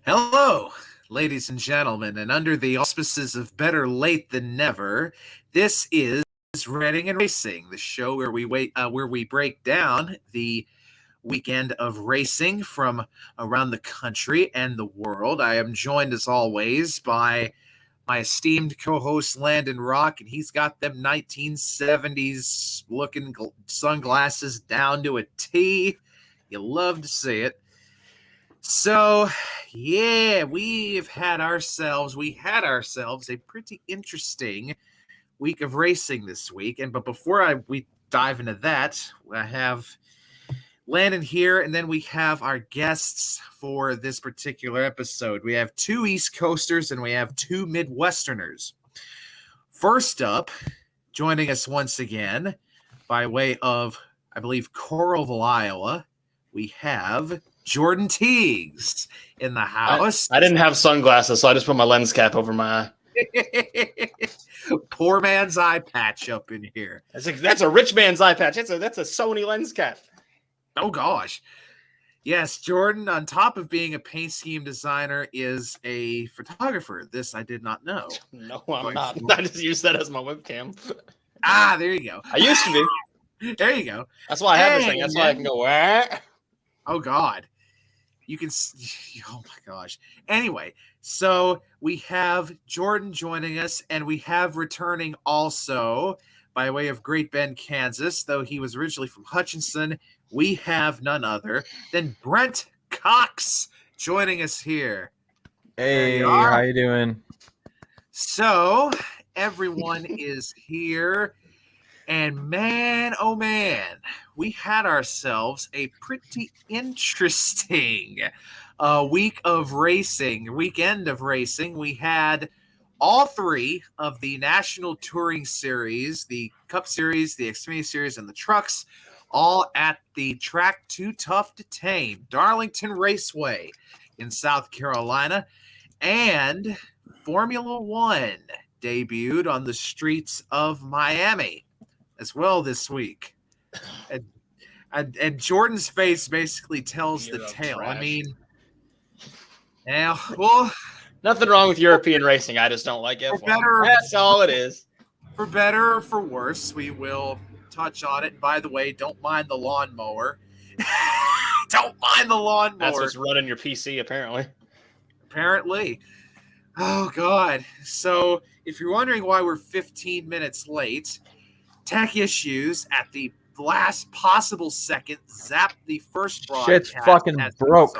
Hello, ladies and gentlemen, and under the auspices of Better Late Than Never, this is Ranting Racing, the show where we break down the weekend of racing from around the country and the world. I am joined, as always, by my esteemed co-host Landon Rock, and he's got them 1970s looking sunglasses down to a T. You love to see it. So, yeah, we had ourselves a pretty interesting week of racing this week. But before we dive into that, I have Landon here, and then we have our guests for this particular episode. We have two East Coasters and we have two Midwesterners. First up, joining us once again by way of, I believe, Coralville, Iowa, we have Jordan Teagues in the house. I didn't have sunglasses, so I just put my lens cap over my eye. Poor man's eye patch up in here. That's a rich man's eye patch. That's a Sony lens cap. Oh, gosh. Yes, Jordan, on top of being a paint scheme designer, is a photographer. This I did not know. No, I'm not. I just use that as my webcam. Ah, there you go. I used to be. There you go. That's why I have this thing. That's why I can go, what? Oh, God. You can, oh my gosh. Anyway, so we have Jordan joining us, and we have returning also by way of Great Bend, Kansas, though he was originally from Hutchinson. We have none other than Brent Cox joining us here. Hey, how you doing? So everyone is here. And man, oh man, we had ourselves a pretty interesting weekend of racing. We had all three of the National Touring Series, the Cup Series, the Xfinity Series, and the Trucks, all at the track Too Tough to Tame, Darlington Raceway in South Carolina. And Formula One debuted on the streets of Miami as well this week. And Jordan's face basically tells the tale. Trash. I mean, yeah, well, nothing wrong with European racing. I just don't like F1. That's all it is. For better or for worse, we will touch on it. And by the way, don't mind the lawnmower. Don't mind the lawnmower. That's what's running your PC, apparently. Apparently. Oh, God. So if you're wondering why we're 15 minutes late, tech issues at the last possible second zapped the first broadcast. Shit's fucking broke.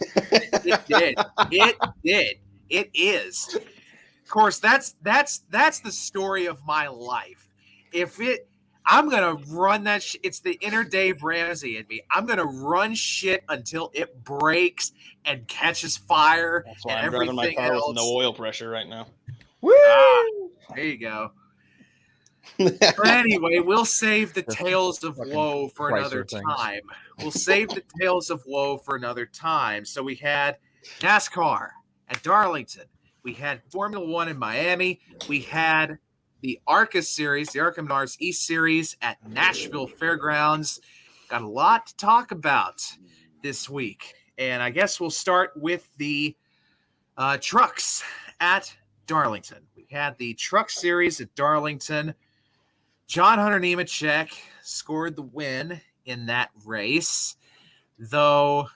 It did. It did. It is. Of course, that's the story of my life. I'm gonna run that shit. It's the inner Dave Ramsey in me. I'm gonna run shit until it breaks and catches fire. That's why I'm driving my car with no oil pressure right now. Woo! There you go. But anyway, we'll save the tales of woe for another time. We'll save the tales of woe for another time. So we had NASCAR at Darlington. We had Formula One in Miami. We had the ARCA Series, the ARCA Menards East Series at Nashville Fairgrounds. Got a lot to talk about this week. And I guess we'll start with the trucks at Darlington. We had the Truck Series at Darlington. John Hunter Nemechek scored the win in that race, though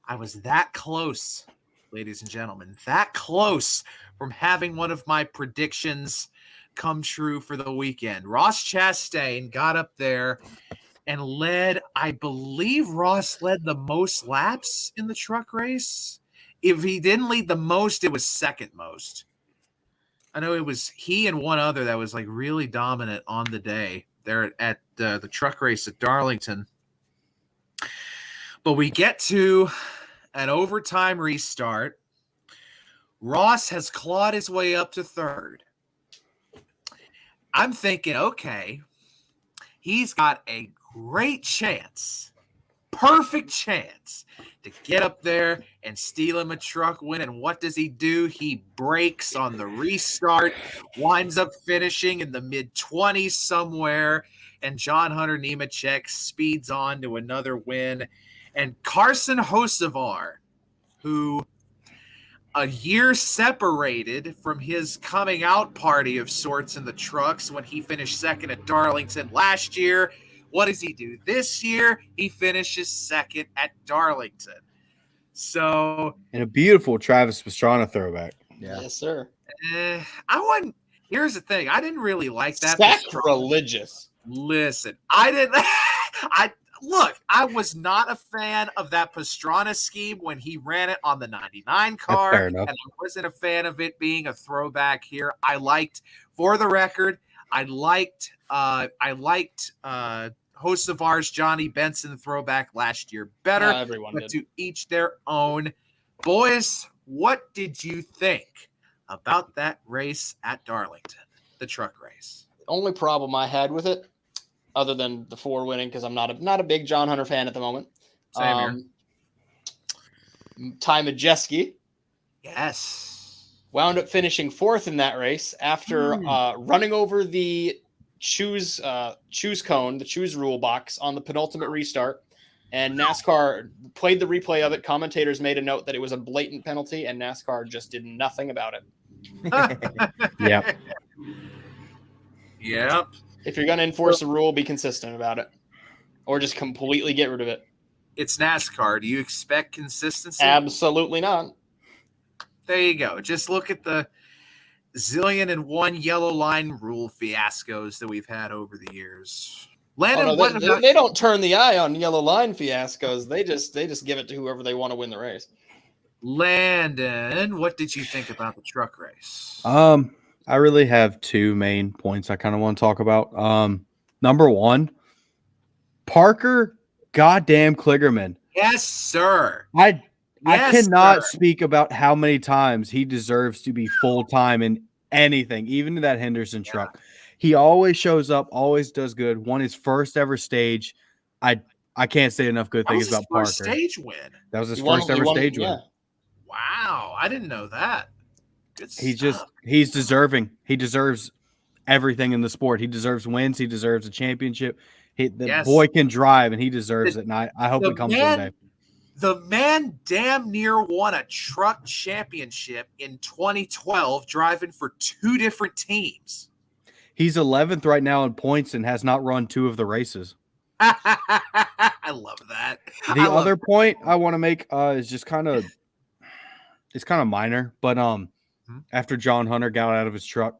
I was that close, ladies and gentlemen, that close from having one of my predictions come true for the weekend. Ross Chastain got up there and led, I believe Ross led the most laps in the truck race. If he didn't lead the most, it was second most. I know it was he and one other that was like really dominant on the day there at the truck race at Darlington. But we get to an overtime restart. Ross has clawed his way up to third. I'm thinking, okay, he's got a great chance, perfect chance to get up there and steal him a truck win. And what does he do? He breaks on the restart, winds up finishing in the mid-20s somewhere, and John Hunter Nemechek speeds on to another win. And Carson Hocevar, who a year separated from his coming out party of sorts in the trucks when he finished second at Darlington last year. What does he do this year? He finishes second at Darlington. So, and a beautiful Travis Pastrana throwback. Yeah. Yes, sir. I wouldn't. Here's the thing. I didn't really like that. Sacrilegious. Listen, I didn't. I was not a fan of that Pastrana scheme when he ran it on the 99 car, and I wasn't a fan of it being a throwback here. For the record, I liked host of ours, Johnny Benson, throwback last year better. Everyone but did. To each their own. Boys, what did you think about that race at Darlington, the truck race? The only problem I had with it, other than the 4 winning, because I'm not a big John Hunter fan at the moment. Same here. Ty Majeski. Yes. Wound up finishing 4th in that race after running over the choose cone, the choose rule box on the penultimate restart. And NASCAR played the replay of it. Commentators made a note that it was a blatant penalty, and NASCAR just did nothing about it. Yep. Yep. If you're going to enforce a rule, be consistent about it, or just completely get rid of it. It's NASCAR. Do you expect consistency? Absolutely not. There you go. Just look at the zillion and one yellow line rule fiascos that we've had over the years. Landon, they don't turn the eye on yellow line fiascos. They just give it to whoever they want to win the race. Landon, what did you think about the truck race? I really have 2 main points I kind of want to talk about. Number 1, Parker goddamn Kligerman. Yes, sir. I cannot speak about how many times he deserves to be full-time in anything, even in that Henderson truck. He always shows up, always does good. Won his first ever stage. I can't say enough good things about Parker. Stage win. That was his first ever stage win. Wow, I didn't know that. Good He's deserving. He deserves everything in the sport. He deserves wins. He deserves a championship. The boy can drive, and he deserves it. And I hope it comes one day. The man damn near won a truck championship in 2012, driving for 2 different teams. He's 11th right now in points and has not run 2 of the races. I love that. The other point I want to make is just kind of minor, but after John Hunter got out of his truck,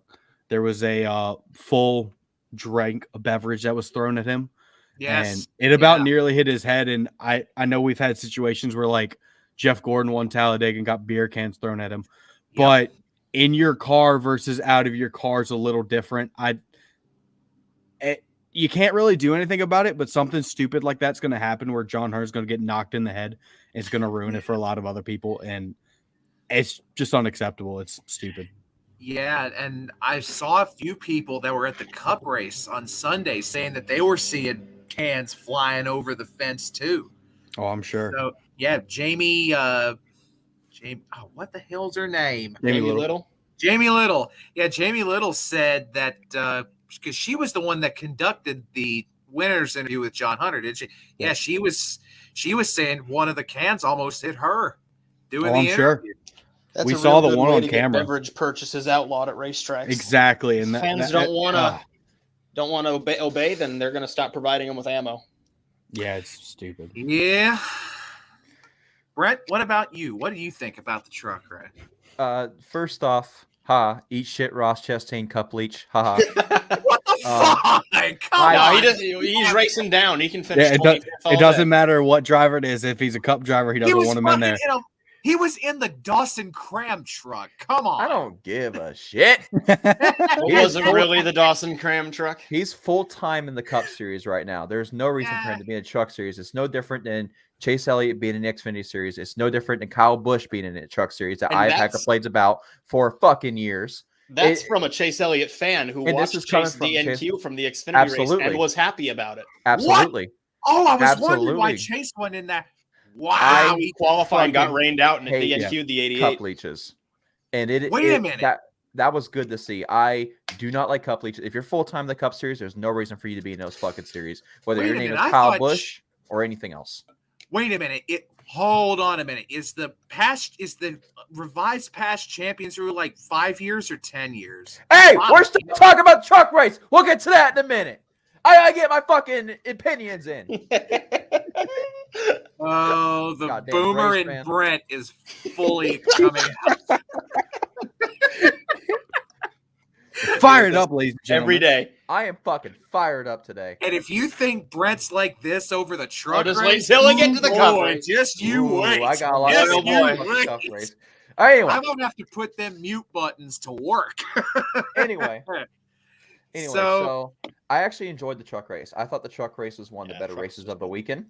there was a full drink of beverage that was thrown at him. Yes. And it nearly hit his head. And I know we've had situations where like Jeff Gordon won Talladega and got beer cans thrown at him. Yep. But in your car versus out of your car is a little different. You can't really do anything about it, but something stupid like that's going to happen where John Hunter's going to get knocked in the head. It's going to ruin it for a lot of other people. And it's just unacceptable. It's stupid. Yeah, and I saw a few people that were at the Cup race on Sunday saying that they were seeing cans flying over the fence too. Oh, I'm sure. So yeah, Jamie, what the hell's her name? Jamie Little. Jamie Little. Yeah, Jamie Little said that because she was the one that conducted the winner's interview with John Hunter, did she? Yeah, she was saying one of the cans almost hit her doing the interview. Sure. We saw the one on camera. Beverage purchases outlawed at racetracks. Exactly, and fans don't want to obey. Then they're going to stop providing them with ammo. Yeah, it's stupid. Yeah. Brett, what about you? What do you think about the truck ride? First off, eat shit, Ross Chastain, Cup Leach. What the fuck? Come on. He's racing down. He can finish. It doesn't matter what driver it is. If he's a Cup driver, he doesn't want him in there. He was in the Dawson Cram truck. Come on. I don't give a shit. It wasn't really the Dawson Cram truck. He's full-time in the Cup Series right now. There's no reason for him to be in a Truck Series. It's no different than Chase Elliott being in the Xfinity Series. It's no different than Kyle Busch being in a Truck Series that I've had complaints about for fucking years. That's from a Chase Elliott fan who watched Chase DNQ from the Xfinity race and was happy about it. Absolutely. What? Oh, I was wondering why Chase went in that. Wow, he qualified and got rained out and DNQ'd the 88. Cup leeches. And wait a minute. That was good to see. I do not like Cup leeches. If you're full-time in the Cup Series, there's no reason for you to be in those fucking series, whether your name is Kyle Busch or anything else. Wait a minute. Hold on a minute. Is the revised past champions rule like 5 years or 10 years? Hey, we're still talking about truck race. We'll get to that in a minute. I gotta get my fucking opinions in. Oh, the Goddamn boomer race in fan. Brent is fully coming out. Fired up, ladies and gentlemen. Every day. I am fucking fired up today. And if you think Brent's like this over the truck just race, wait till we get to the cup boy, race. just you Ooh, wait. I got a lot Just of you wait. wait. Race. Anyway, I'm gonna have to put them mute buttons to work. anyway, so I actually enjoyed the truck race. I thought the truck race was one of the better races of the weekend.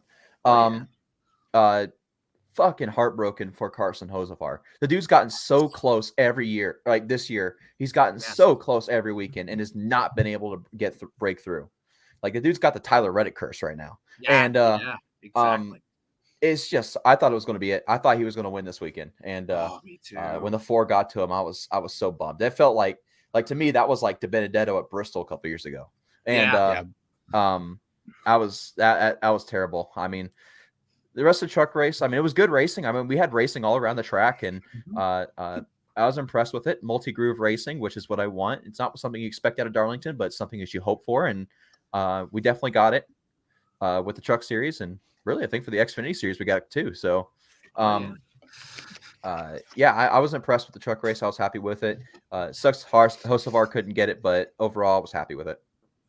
Fucking heartbroken for Carson Hocevar. The dude's gotten so close every year. Like this year, he's gotten so close every weekend and has not been able to get breakthrough. Like the dude's got the Tyler Reddick curse right now. Exactly. It's just I thought it was going to be it. I thought he was going to win this weekend. And me too. when the 4 got to him, I was so bummed. That felt like to me that was like De Benedetto at Bristol a couple years ago. And I was terrible. I mean, the rest of the truck race, I mean, it was good racing. I mean, we had racing all around the track, and I was impressed with it. Multi-groove racing, which is what I want. It's not something you expect out of Darlington, but it's something that you hope for, and we definitely got it with the truck series, and really, I think for the Xfinity series, we got it too. So, I was impressed with the truck race. I was happy with it. Sucks Hocevar couldn't get it, but overall, I was happy with it.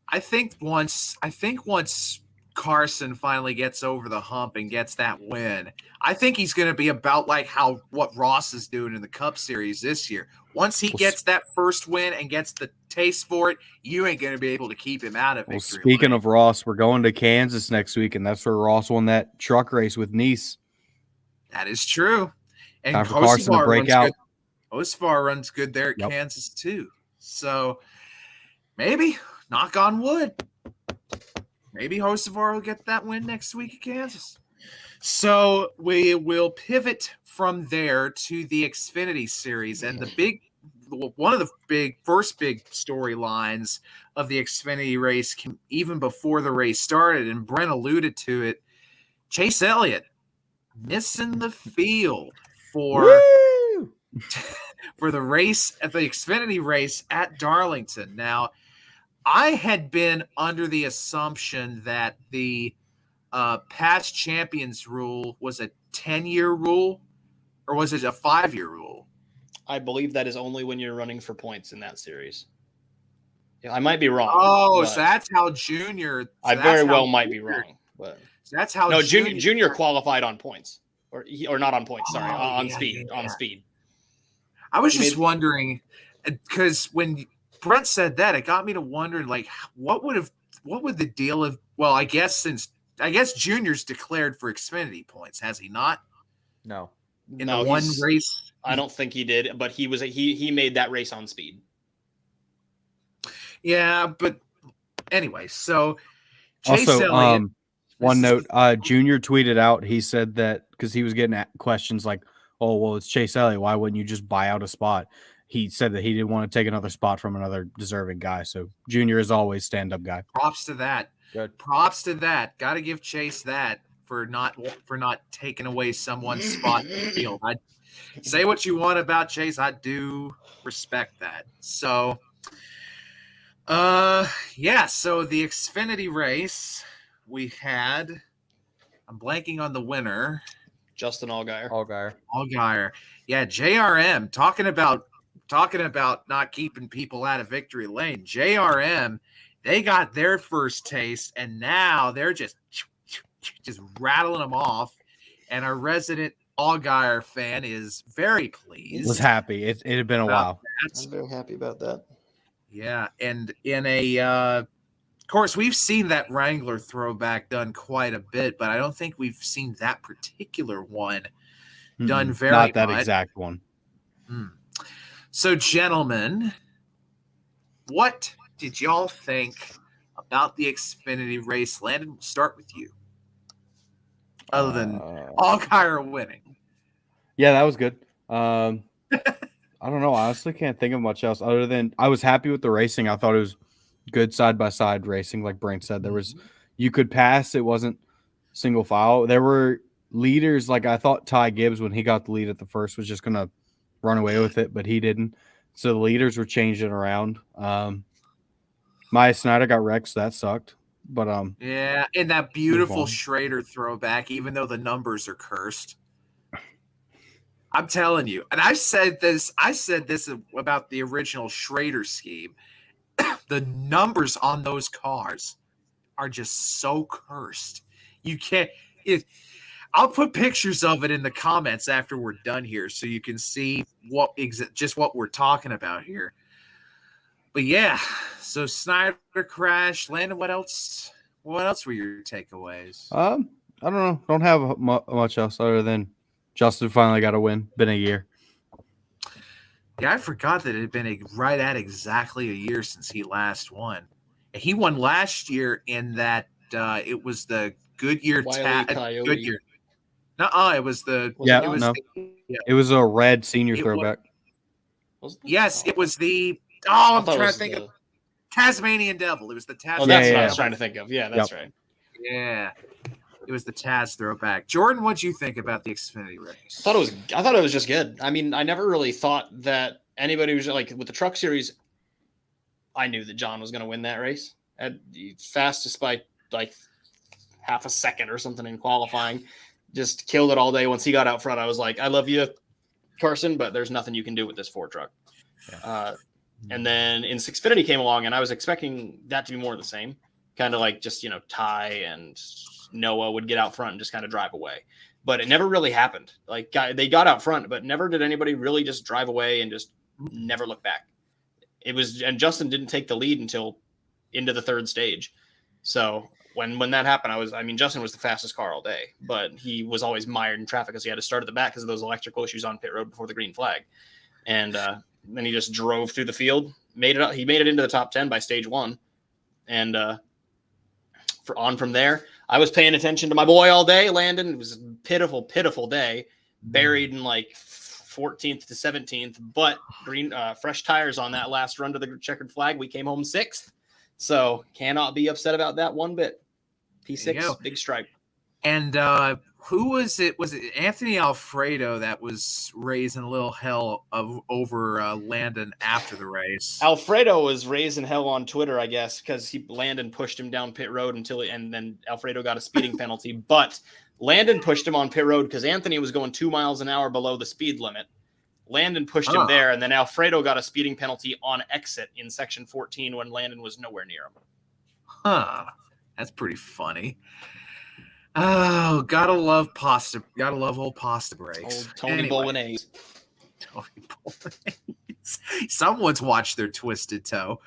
I think once Carson finally gets over the hump and gets that win, I think he's going to be about like what Ross is doing in the Cup Series this year. Once he gets that first win and gets the taste for it, you ain't going to be able to keep him out of victory. Well, speaking of Ross, we're going to Kansas next week, and that's where Ross won that truck race with Nice. That is true. And time for Carson to break out. Hocevar runs good there at Kansas too. So maybe, knock on wood, maybe Hocevar will get that win next week at Kansas. So we will pivot from there to the Xfinity series, and one of the first big storylines of the Xfinity race came even before the race started, and Brent alluded to it. Chase Elliott missing the field for the race at the Xfinity race at Darlington. Now, I had been under the assumption that the past champions rule was a 10-year rule, or was it a 5-year rule? I believe that is only when you're running for points in that series. Yeah, I might be wrong. Oh, so that's how Junior. I very well might be wrong, but so that's how. No, Junior qualified on points, or not on points. Sorry, on speed. Yeah. On speed. I was just wondering, because when Brent said that, it got me to wonder, like, what would the deal of? Well, I guess Junior's declared for Xfinity points, has he not? No. In the one race, I don't think he did, but he made that race on speed. Yeah, but anyway, so Chase also, Elliott. One note, Junior tweeted out, he said that because he was getting questions like, oh, well, it's Chase Elliott. Why wouldn't you just buy out a spot? He said that he didn't want to take another spot from another deserving guy. So Junior is always stand-up guy. Props to that. Good. Props to that. Got to give Chase that for not taking away someone's spot in the field. I say what you want about Chase. I do respect that. So, so the Xfinity race we had, I'm blanking on the winner. Justin Allgaier. Yeah, JRM talking about not keeping people out of victory lane. JRM, they got their first taste, and now they're just rattling them off. And our resident Allgaier fan is very pleased. Was happy. It had been a while. I'm very happy about that. Yeah, and in of course, we've seen that Wrangler throwback done quite a bit, but I don't think we've seen that particular one done very much. Not that exact one. So, gentlemen, what did y'all think about the Xfinity race? Landon, we'll start with you. Other than Allgaier winning. Yeah, that was good. I don't know. I honestly can't think of much else other than I was happy with the racing. I thought it was good side-by-side racing, like Brent said. You could pass. It wasn't single file. There were leaders, like I thought Ty Gibbs, when he got the lead at the first, was just going to run away with it, but he didn't. So the leaders were changing around. Maya Snyder got wrecked, so that sucked. But yeah, and that beautiful Schrader throwback, even though the numbers are cursed. I'm telling you, and I said this about the original Schrader scheme. The numbers on those cars are just so cursed. You can't. I'll put pictures of it in the comments after we're done here, so you can see just what we're talking about here. But yeah, so Snyder crashed. Landon, what else? What else were your takeaways? I don't know. Don't have much else other than Justin finally got a win. Been a year. Yeah, I forgot that it had been right at exactly a year since he last won. He won last year in that it was the Goodyear Goodyear. It was the It was a red senior throwback. Yes, it was the I'm trying to think of Tasmanian Devil. It was the Tasmanian. Oh, that's what I was trying to think of. Yeah, that's right. Yeah. It was the Taz throwback. Jordan, what'd you think about the Xfinity race? I thought it was just good. I mean, I never really thought that anybody was like with the Truck Series. I knew that John was going to win that race at the fastest by like half a second or something in qualifying. Just killed it all day. Once he got out front, I was like, I love you, Carson, but there's nothing you can do with this Ford truck. Yeah. And then in Xfinity came along, and I was expecting that to be more of the same. Kind of like just, Ty and Noah would get out front and just kind of drive away. But it never really happened. Like they got out front, but never did anybody really just drive away and just never look back. And Justin didn't take the lead until into the third stage. So when that happened, Justin was the fastest car all day, but he was always mired in traffic because he had to start at the back because of those electrical issues on pit road before the green flag. And then he just drove through the field, made it up. He made it into the top 10 by stage 1. And from there, I was paying attention to my boy all day, Landon. It was a pitiful, pitiful day, buried in like 14th to 17th, but fresh tires on that last run to the checkered flag. We came home 6th. So cannot be upset about that one bit. P6, big stripe. And who was it? Was it Anthony Alfredo that was raising a little hell over Landon after the race? Alfredo was raising hell on Twitter, I guess, because Landon pushed him down pit road and then Alfredo got a speeding penalty. But Landon pushed him on pit road because Anthony was going 2 miles an hour below the speed limit. Landon pushed him there, and then Alfredo got a speeding penalty on exit in section 14 when Landon was nowhere near him. Huh. That's pretty funny. Oh, gotta love pasta. Gotta love old pasta breaks. Old Tony Bolognese. Tony Bolognese. Someone's watched their twisted toe.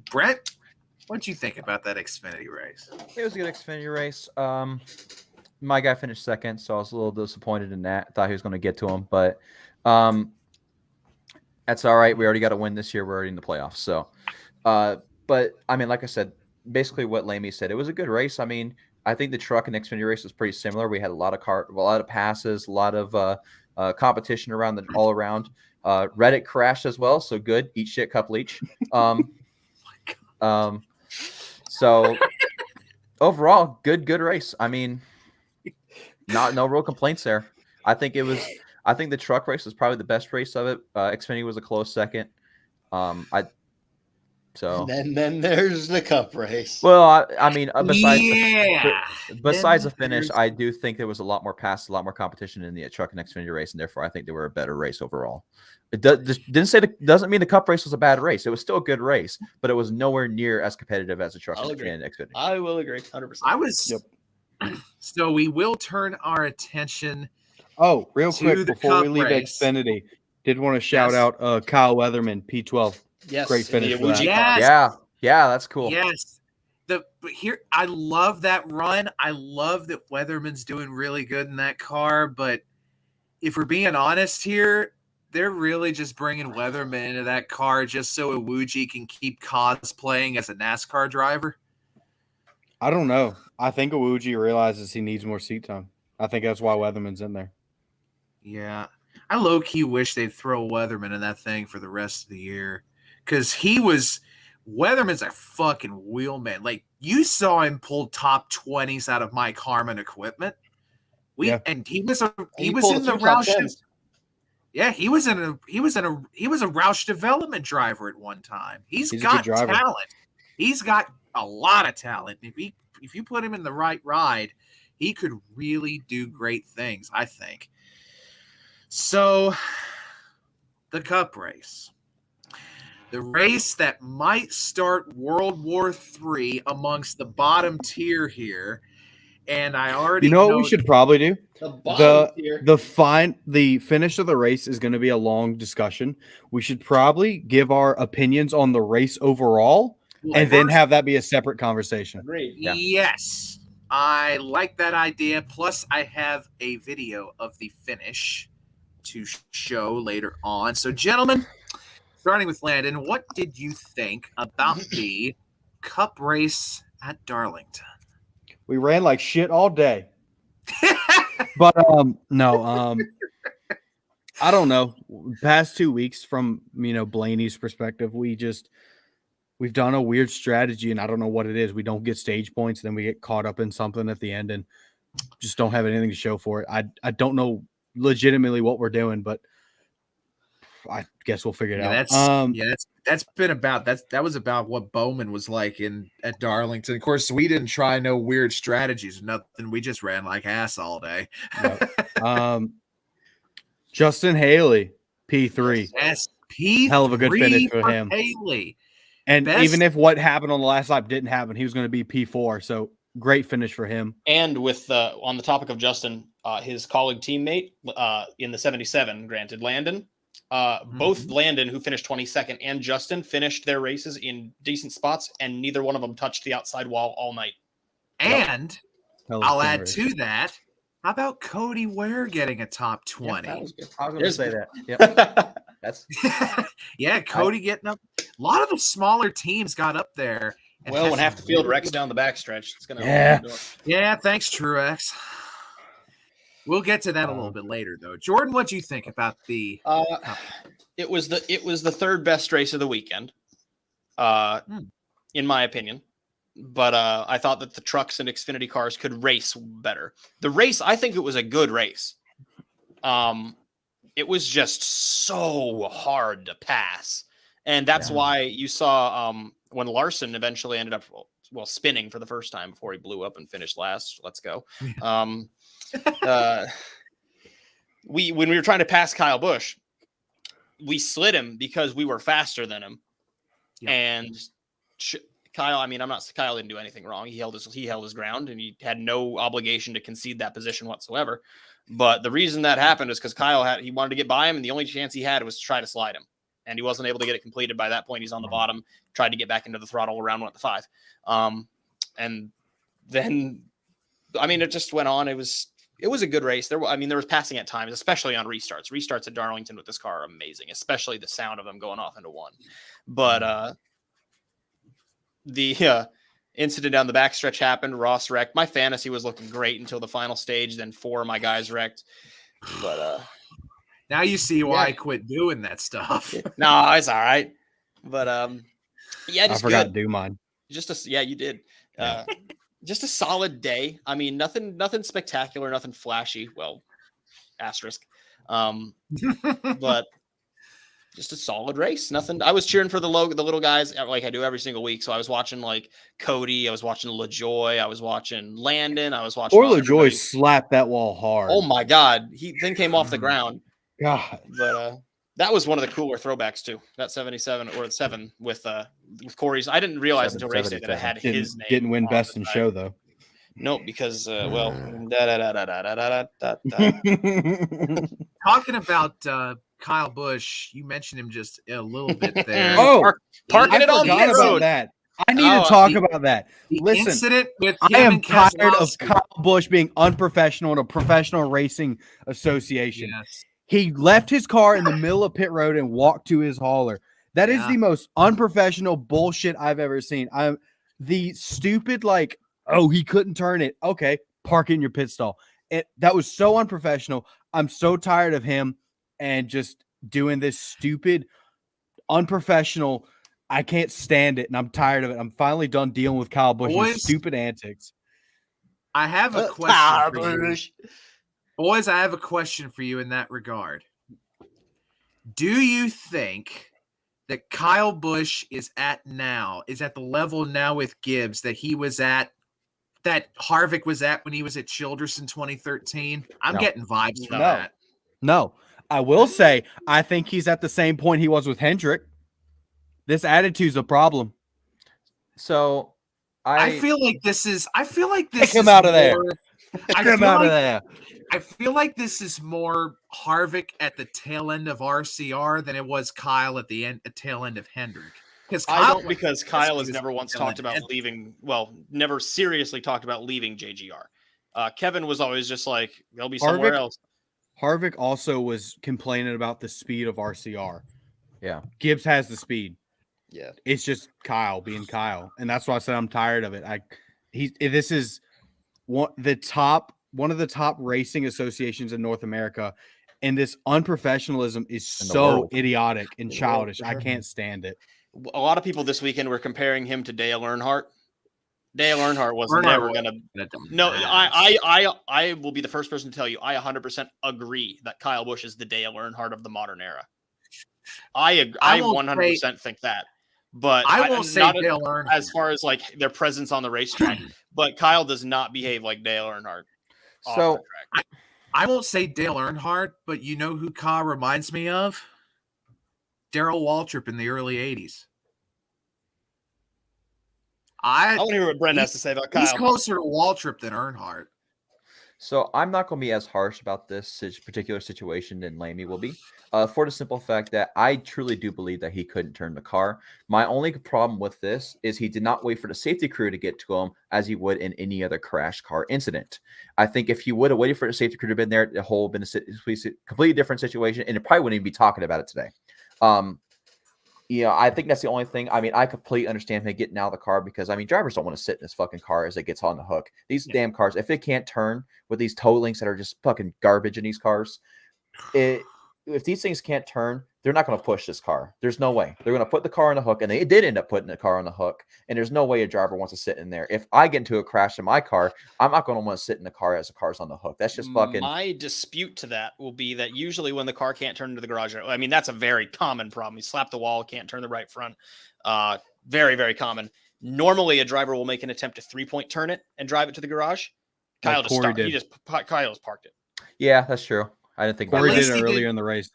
Brett, what'd you think about that Xfinity race? It was a good Xfinity race. My guy finished second, so I was a little disappointed in that. Thought he was going to get to him, but that's all right. We already got a win this year. We're already in the playoffs. So, but I mean, like I said, basically what Lamy said, it was a good race. I mean, I think the truck and Xfinity race was pretty similar. We had a lot of passes, a lot of competition all around. Reddit crashed as well, so good. Eat shit, couple each. So overall, good race. I mean, no real complaints there. I think the truck race was probably the best race of it. Xfinity was a close second. And then there's the cup race. Well, I mean, besides the finish, I do think there was a lot more passes, a lot more competition in the truck and Xfinity race, and therefore I think they were a better race overall. It doesn't mean the cup race was a bad race. It was still a good race, but it was nowhere near as competitive as the truck and Xfinity. I will agree, 100%. So we will turn our attention. Oh, real quick before we leave Xfinity, did want to shout out Kyle Weatherman, P12. Yes, great finish. Yeah, that's cool. Yes, I love that run. I love that Weatherman's doing really good in that car. But if we're being honest here, they're really just bringing Weatherman into that car just so Iwuji can keep cosplaying as a NASCAR driver. I don't know. I think Iwuji realizes he needs more seat time. I think that's why Weatherman's in there. Yeah, I low-key wish they'd throw Weatherman in that thing for the rest of the year. Because Weatherman's a fucking wheelman. Like, you saw him pull top 20s out of Mike Harmon equipment. And he was in the Roush. Yeah, he was a Roush development driver at one time. He's got talent. He's got a lot of talent. If you put him in the right ride, he could really do great things, I think. So, the Cup race. The race that might start World War III amongst the bottom tier here. And I already know what we should probably do? The finish of the race is going to be a long discussion. We should probably give our opinions on the race overall then have that be a separate conversation. Agreed. Yeah. Yes. I like that idea. Plus, I have a video of the finish to show later on. So, gentlemen, starting with Landon, what did you think about the Cup race at Darlington? We ran like shit all day. But no, I don't know. Past 2 weeks from Blaney's perspective, we've done a weird strategy, and I don't know what it is. We don't get stage points, then we get caught up in something at the end and just don't have anything to show for it. I don't know legitimately what we're doing, but I guess we'll figure it out. That was about what Bowman was like at Darlington. Of course, we didn't try no weird strategies, nothing. We just ran like ass all day. Justin Haley, P3. Yes, P3. Hell of a good finish for him. Haley. And even if what happened on the last lap didn't happen, he was going to be P4. So great finish for him. And with on the topic of Justin, his colleague teammate in the 77, granted, Landon. Both Landon, who finished 22nd, and Justin finished their races in decent spots, and neither one of them touched the outside wall all night. And I'll add to that. How about Cody Ware getting a top 20? Yeah, I was going to say that. Yep. That's Cody getting up. A lot of the smaller teams got up there. Well, when half the field wrecks down the backstretch, it's going to Yeah, thanks, Truex. We'll get to that a little bit later, though. Jordan, what do you think about the? It was the third best race of the weekend, in my opinion. But I thought that the trucks and Xfinity cars could race better. The race, I think it was a good race. It was just so hard to pass, and that's why you saw when Larson eventually ended up spinning for the first time before he blew up and finished last. Let's go. When we were trying to pass Kyle Busch, we slid him because we were faster than him. Yep. And Kyle didn't do anything wrong. He held his ground, and he had no obligation to concede that position whatsoever. But the reason that happened is because he wanted to get by him, and the only chance he had was to try to slide him. And he wasn't able to get it completed by that point. He's on the bottom, tried to get back into the throttle around 1 at the 5. And then, it just went on. It was a good race. There was passing at times, especially on restarts. Restarts at Darlington with this car are amazing, especially the sound of them going off into one. But the incident down the backstretch happened. Ross wrecked. My fantasy was looking great until the final stage. Then 4 of my guys wrecked. But now you see why I quit doing that stuff. No, it's all right. But I forgot to do mine. You did. Just a solid day. Nothing spectacular, nothing flashy. Well, asterisk. But just a solid race. Nothing. I was cheering for the little guys like I do every single week. So I was watching like Cody. I was watching LaJoy. I was watching Landon. I was watching. Or LaJoy slapped that wall hard. Oh my God! He then came off the ground. God. But that was one of the cooler throwbacks too. That 77 or 7 with Corey's. I didn't realize until race day that it had his name. Didn't win best in show though. No, because Talking about Kyle Busch, you mentioned him just a little bit there. Parking it on the road. About that. I need to talk about that. Listen, incident with I am tired of Kyle Busch being unprofessional in a professional racing association. Yes. He left his car in the middle of pit road and walked to his hauler. That is the most unprofessional bullshit I've ever seen. The stupid he couldn't turn it. Okay, park it in your pit stall. That was so unprofessional. I'm so tired of him and just doing this stupid, unprofessional. I can't stand it, and I'm tired of it. I'm finally done dealing with Kyle Busch's stupid antics. I have a question for you. Boys, I have a question for you in that regard. Do you think that Kyle Busch is at the level now with Gibbs that he was at, that Harvick was at when he was at Childress in 2013? I'm getting vibes from that. No. I will say, I think he's at the same point he was with Hendrick. This attitude's a problem. So I feel like this is Kick him out of there. I feel like this is more Harvick at the tail end of RCR than it was Kyle at the tail end of Hendrick. Because Kyle has never once talked about leaving. Well, never seriously talked about leaving JGR. Kevin was always just like, they'll be somewhere else. Harvick also was complaining about the speed of RCR. Yeah. Gibbs has the speed. Yeah. It's just Kyle being Kyle. And that's why I said I'm tired of it. This is one of the top racing associations in North America. And this unprofessionalism is so idiotic and childish. I can't stand it. A lot of people this weekend were comparing him to Dale Earnhardt. Dale Earnhardt was never going to. No, I will be the first person to tell you I 100% agree that Kyle Busch is the Dale Earnhardt of the modern era. I 100% think that. But I won't say Dale Earnhardt as far as like their presence on the racetrack. But Kyle does not behave like Dale Earnhardt. So I won't say Dale Earnhardt, but you know who Kyle reminds me of? Darrell Waltrip in the early 80s. I want to hear what Brent has to say about Kyle. He's closer to Waltrip than Earnhardt. So I'm not going to be as harsh about this particular situation than Lamy will be, for the simple fact that I truly do believe that he couldn't turn the car. My only problem with this is he did not wait for the safety crew to get to him as he would in any other crash car incident. I think if he would have waited for the safety crew to have been there, the whole been a completely different situation, and it probably wouldn't even be talking about it today. I think that's the only thing. I mean, I completely understand him getting out of the car because, I mean, drivers don't want to sit in this fucking car as it gets on the hook. These damn cars, if they can't turn with these tow links that are just fucking garbage in these cars, if these things can't turn, they're not going to push this car. There's no way. They're going to put the car on the hook, and they did end up putting the car on the hook, and there's no way a driver wants to sit in there. If I get into a crash in my car, I'm not going to want to sit in the car as the car's on the hook. That's just fucking... My dispute to that will be that usually when the car can't turn into the garage, I mean, that's a very common problem. You slap the wall, can't turn the right front. Very, very common. Normally, a driver will make an attempt to 3-point turn it and drive it to the garage. Kyle just parked it. Yeah, that's true. I didn't think Corey did it earlier in the race.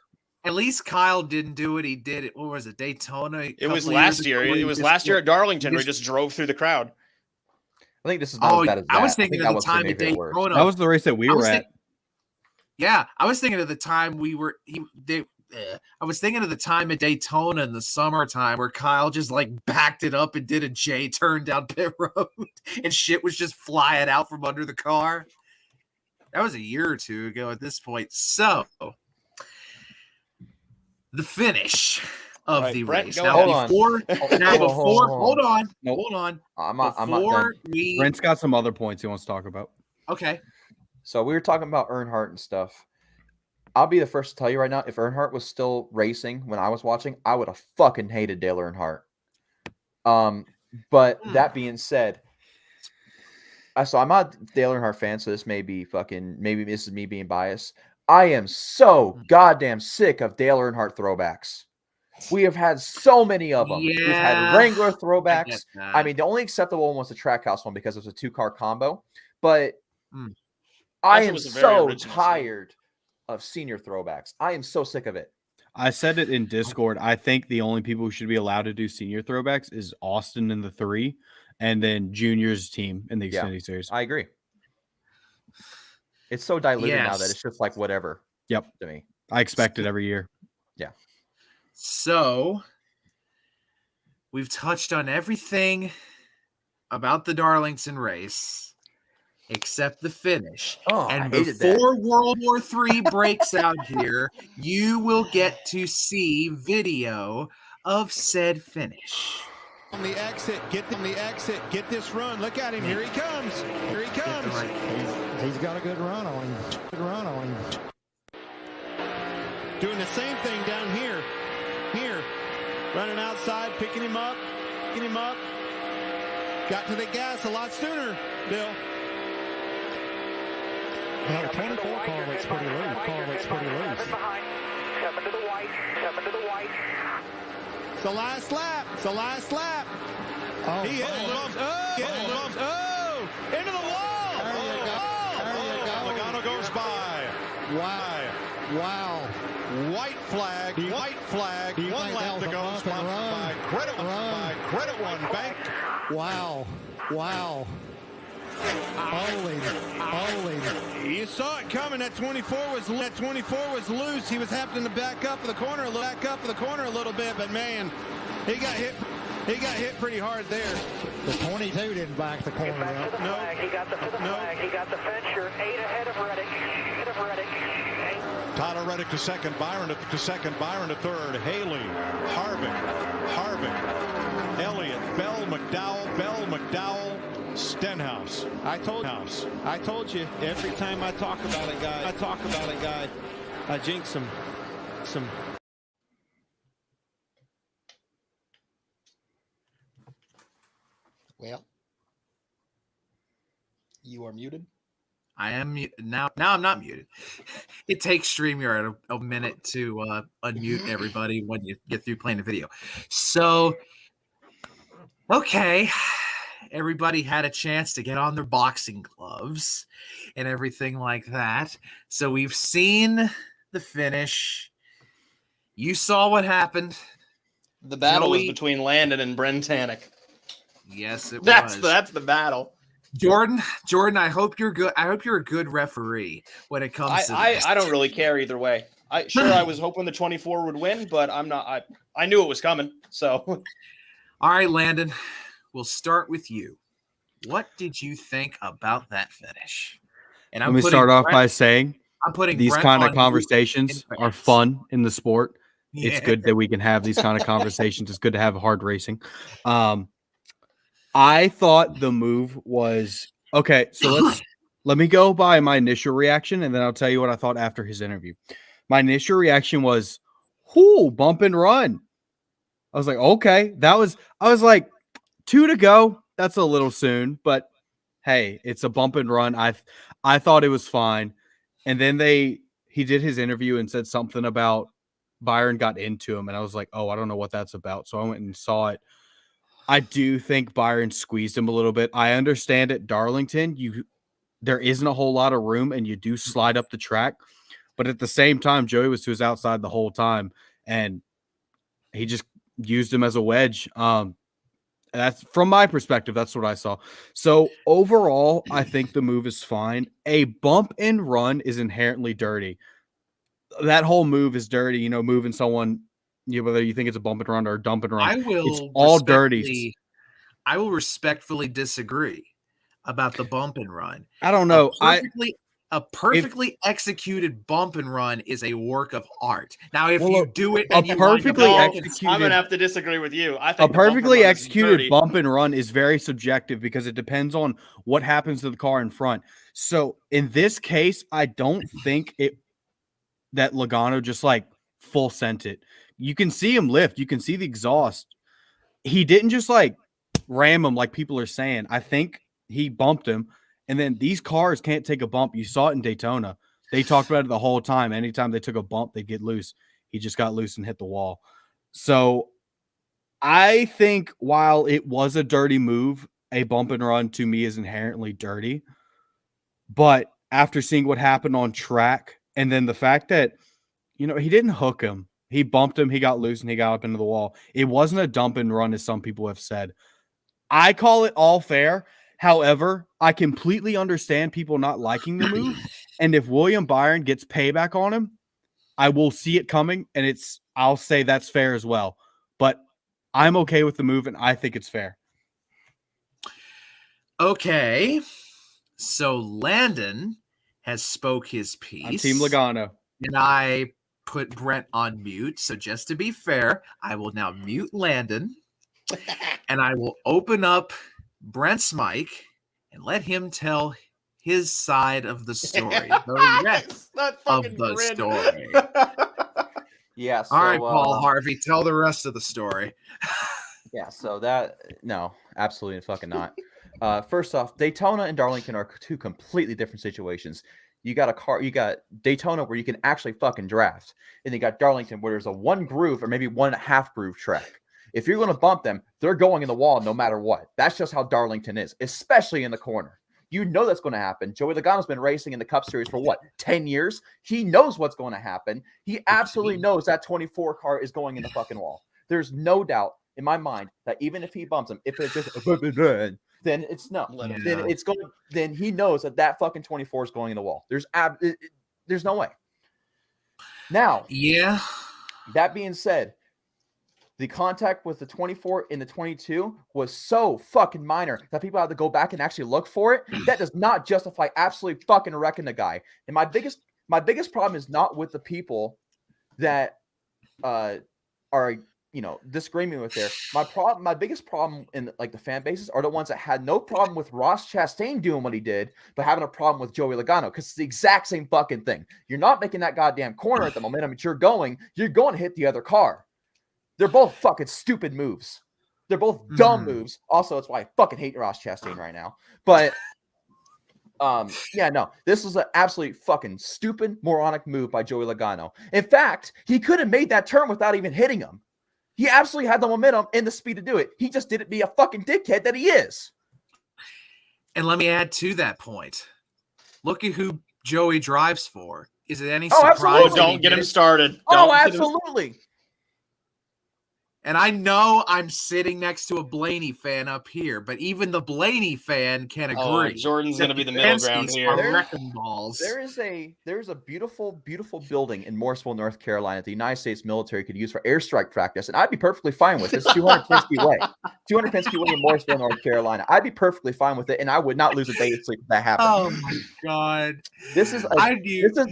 At least Kyle didn't do it. He did it. What was it? Daytona? It was last year. It was last year at Darlington where he just drove through the crowd. I think this is not as bad as that. I was thinking of the time at Daytona. That was the race that we were at. Yeah, I was thinking of the time I was thinking of the time at Daytona in the summertime where Kyle just like backed it up and did a J turn down pit road and shit was just flying out from under the car. That was a year or two ago at this point. So the finish of the race. Now, hold on. I'm not done. Brent's got some other points he wants to talk about. Okay. So we were talking about Earnhardt and stuff. I'll be the first to tell you right now, if Earnhardt was still racing when I was watching, I would have fucking hated Dale Earnhardt. But that being said, I'm not a Dale Earnhardt fan, so this may be maybe this is me being biased. I am so goddamn sick of Dale Earnhardt throwbacks. We have had so many of them. Yeah, we've had Wrangler throwbacks. I mean, the only acceptable one was the Trackhouse one because it was a 2-car combo. But I am so tired of senior throwbacks. I am so sick of it. I said it in Discord. I think the only people who should be allowed to do senior throwbacks is Austin in the 3 and then Junior's team in the Xfinity Series. I agree. It's so diluted now that it's just like whatever. Yep. To me. I expect it every year. Yeah. So we've touched on everything about the Darlington race except the finish. And before World War III breaks out here, you will get to see video of said finish. On the exit, get this run. Look at him. Here he comes. He's got a good run on him. Doing the same thing down here. Running outside, picking him up. Got to the gas a lot sooner, Bill. Now the 24 car looks pretty loose. Coming to the white. It's the last lap. Oh, he hit the bumps. Oh, into the wall. There you go. Logano goes by. Wow. White flag. One lap to go. Sponsored by Credit One Bank. Wow. Holy. You saw it coming. That 24 was loose. He was happening to back up the corner a little bit, but man, he got hit pretty hard there. The 22 didn't back the corner up. No. He got the flag. He got the fence. You're 8 ahead of Reddick. Tyler Reddick to second, Byron to third, Haley, Harvick, Elliott, Bell, McDowell, Stenhouse. I told you every time I talk about a guy, I jinx him. Well, you are muted. I am now. I'm not muted. It takes StreamYard a minute to unmute everybody when you get through playing the video. So, okay, everybody had a chance to get on their boxing gloves and everything like that. So we've seen the finish. You saw what happened. The battle was between Landon and Brent Tanek. Yes, it was. was. That's the battle. Jordan, I hope you're good. I hope you're a good referee when it comes to this. I don't really care either way. I was hoping the 24 would win, but I'm not. I knew it was coming. So, all right, Landon, we'll start with you. What did you think about that finish? And let me start off by saying I'm putting these Brent kind of on conversations are fun in the sport. Yeah. It's good that we can have these kind of conversations. It's good to have hard racing. I thought the move was okay. So let me go by my initial reaction, and then I'll tell you what I thought after his interview. My initial reaction was, "Whoo, bump and run." I was like, "Okay, I was like, 2 to go. That's a little soon, but hey, it's a bump and run." I thought it was fine, and then he did his interview and said something about Byron got into him, and I was like, "Oh, I don't know what that's about." So I went and saw it. I do think Byron squeezed him a little bit. I understand at Darlington, there isn't a whole lot of room and you do slide up the track. But at the same time, Joey was to his outside the whole time and he just used him as a wedge. That's from my perspective. That's what I saw. So overall, I think the move is fine. A bump and run is inherently dirty. That whole move is dirty, moving someone. Whether you think it's a bump and run or a dump and run, it's all dirty. I will respectfully disagree about the bump and run. I don't know. A perfectly executed bump and run is a work of art. Now, if you do it, and I'm gonna have to disagree with you. I think a perfectly executed bump and run is very subjective because it depends on what happens to the car in front. So in this case, I don't think that Logano just like full sent it. You can see him lift. You can see the exhaust. He didn't just like ram him like people are saying. I think he bumped him. And then these cars can't take a bump. You saw it in Daytona. They talked about it the whole time. Anytime they took a bump, they'd get loose. He just got loose and hit the wall. So I think while it was a dirty move, a bump and run to me is inherently dirty. But after seeing what happened on track and then the fact that, he didn't hook him. He bumped him, he got loose, and he got up into the wall. It wasn't a dump and run, as some people have said. I call it all fair. However, I completely understand people not liking the move. And if William Byron gets payback on him, I will see it coming, and I'll say that's fair as well. But I'm okay with the move, and I think it's fair. Okay. So Landon has spoke his piece. I'm Team Logano. And I put Brent on mute. So just to be fair, I will now mute Landon and I will open up Brent's mic and let him tell his side of the story. The rest of the story. Yeah. So, all right, Paul Harvey, tell the rest of the story. Yeah. So no, absolutely fucking not. First off, Daytona and Darlington are two completely different situations. You got Daytona where you can actually fucking draft. And you got Darlington where there's a 1 groove or maybe 1.5 groove track. If you're going to bump them, they're going in the wall no matter what. That's just how Darlington is, especially in the corner. You know that's going to happen. Joey Logano's been racing in the Cup Series for 10 years? He knows what's going to happen. He absolutely knows that 24 car is going in the fucking wall. There's no doubt in my mind that even if he bumps him, if it's just then it's no. Then it's going. Then he knows that fucking 24 is going in the wall. There's no way. Now, yeah. That being said, the contact with the 24 and the 22 was so fucking minor that people have to go back and actually look for it. That does not justify absolutely fucking wrecking the guy. And my biggest problem is not with the people that are disagreeing with there. My biggest problem in like the fan bases are the ones that had no problem with Ross Chastain doing what he did, but having a problem with Joey Logano because it's the exact same fucking thing. You're not making that goddamn corner at the momentum that you're going to hit the other car. They're both fucking stupid moves. They're both dumb moves. Also, that's why I fucking hate Ross Chastain right now. But this was an absolutely fucking stupid, moronic move by Joey Logano. In fact, he could have made that turn without even hitting him. He absolutely had the momentum and the speed to do it. He just didn't be a fucking dickhead that he is. And let me add to that point. Look at who Joey drives for. Is it any surprise? Absolutely. Don't get him started. Absolutely. And I know I'm sitting next to a Blaney fan up here, but even the Blaney fan can agree. Jordan's going to be the middle ground here. There's a beautiful, beautiful building in Morrisville, North Carolina that the United States military could use for airstrike practice, and I'd be perfectly fine with it. It's 200 Penske Way. 200 Penske Way in Morrisville, North Carolina. I'd be perfectly fine with it, and I would not lose a day of sleep if that happened. Oh, my God. This is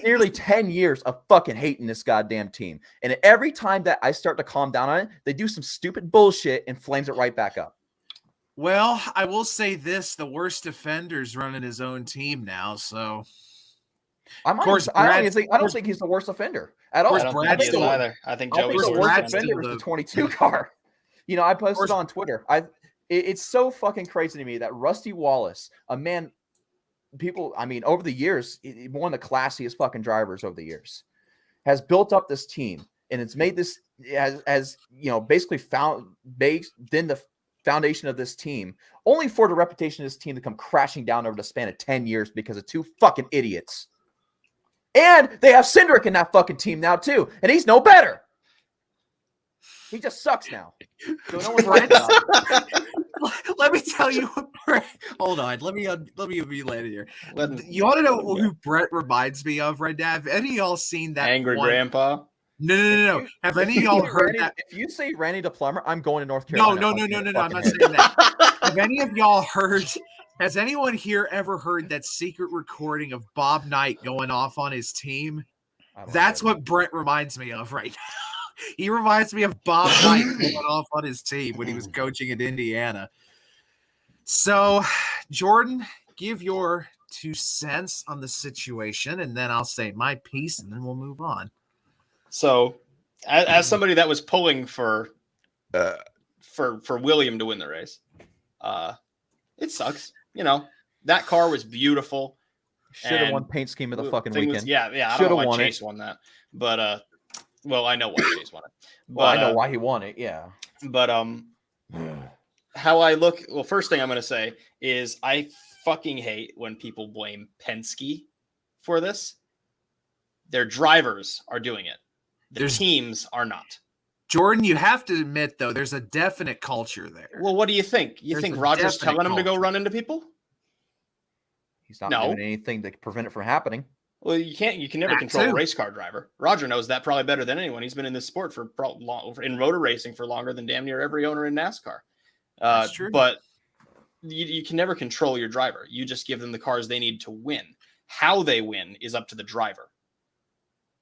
nearly 10 years of fucking hating this goddamn team. And every time that I start to calm down on it, they do some stupid bullshit and flames it right back up. Well, I will say this: the worst offender's running his own team now. So, I don't think he's the worst offender at all. I don't think he is either. I think Joey's the worst offender is the 22 car. I posted on Twitter. It's so fucking crazy to me that Rusty Wallace, over the years, one of the classiest fucking drivers over the years, has built up this team. And it's made this basically then the foundation of this team, only for the reputation of this team to come crashing down over the span of 10 years because of 2 fucking idiots. And they have Cindric in that fucking team now too, and he's no better. He just sucks now. So no one's right about it. Let me tell you what Brett. Hold on. Let me be landed here. You want to know who Brett reminds me of right now? Have any of y'all seen that Angry Grandpa? No. Have any of y'all heard that? If you say Randy the Plumber, I'm going to North Carolina. No. I'm not saying that. Have any of y'all heard? Has anyone here ever heard that secret recording of Bob Knight going off on his team? That's what Brett reminds me of right now. He reminds me of Bob Knight going off on his team when he was coaching at Indiana. So, Jordan, give your 2 cents on the situation, and then I'll say my piece, and then we'll move on. So, as somebody that was pulling for William to win the race, it sucks. That car was beautiful. Should have won paint scheme of the fucking weekend. I don't know why Chase won that, but I know why Chase won it. But I know why he won it. Yeah, but how I look. Well, first thing I'm going to say is I fucking hate when people blame Penske for this. Their drivers are doing it. The teams are not. Jordan, you have to admit, though, there's a definite culture there. Well, what do you think? You think Roger's telling him to go run into people? He's not doing anything to prevent it from happening. Well, you can never control a race car driver. Roger knows that probably better than anyone. He's been in this sport for in rotor racing for longer than damn near every owner in NASCAR. That's true. But you can never control your driver. You just give them the cars they need to win. How they win is up to the driver.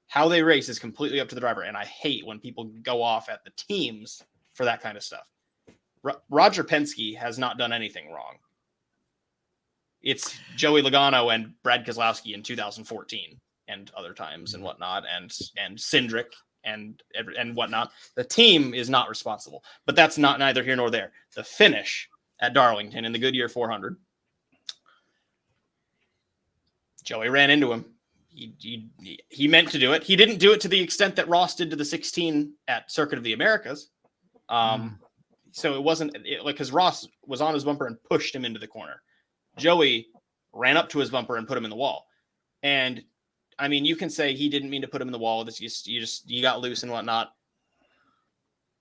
How they race is completely up to the driver. And I hate when people go off at the teams for that kind of stuff. Roger Penske has not done anything wrong. It's Joey Logano and Brad Keselowski in 2014 and other times and whatnot, and Cindric and whatnot. The team is not responsible, but that's neither here nor there. The finish at Darlington in the Goodyear 400, Joey ran into him he meant to do it. He didn't do it to the extent that Ross did to the 16 at Circuit of the Americas. So it wasn't like because Ross was on his bumper and pushed him into the corner. Joey ran up to his bumper and put him in the wall. And I mean, you can say he didn't mean to put him in the wall. You got loose and whatnot.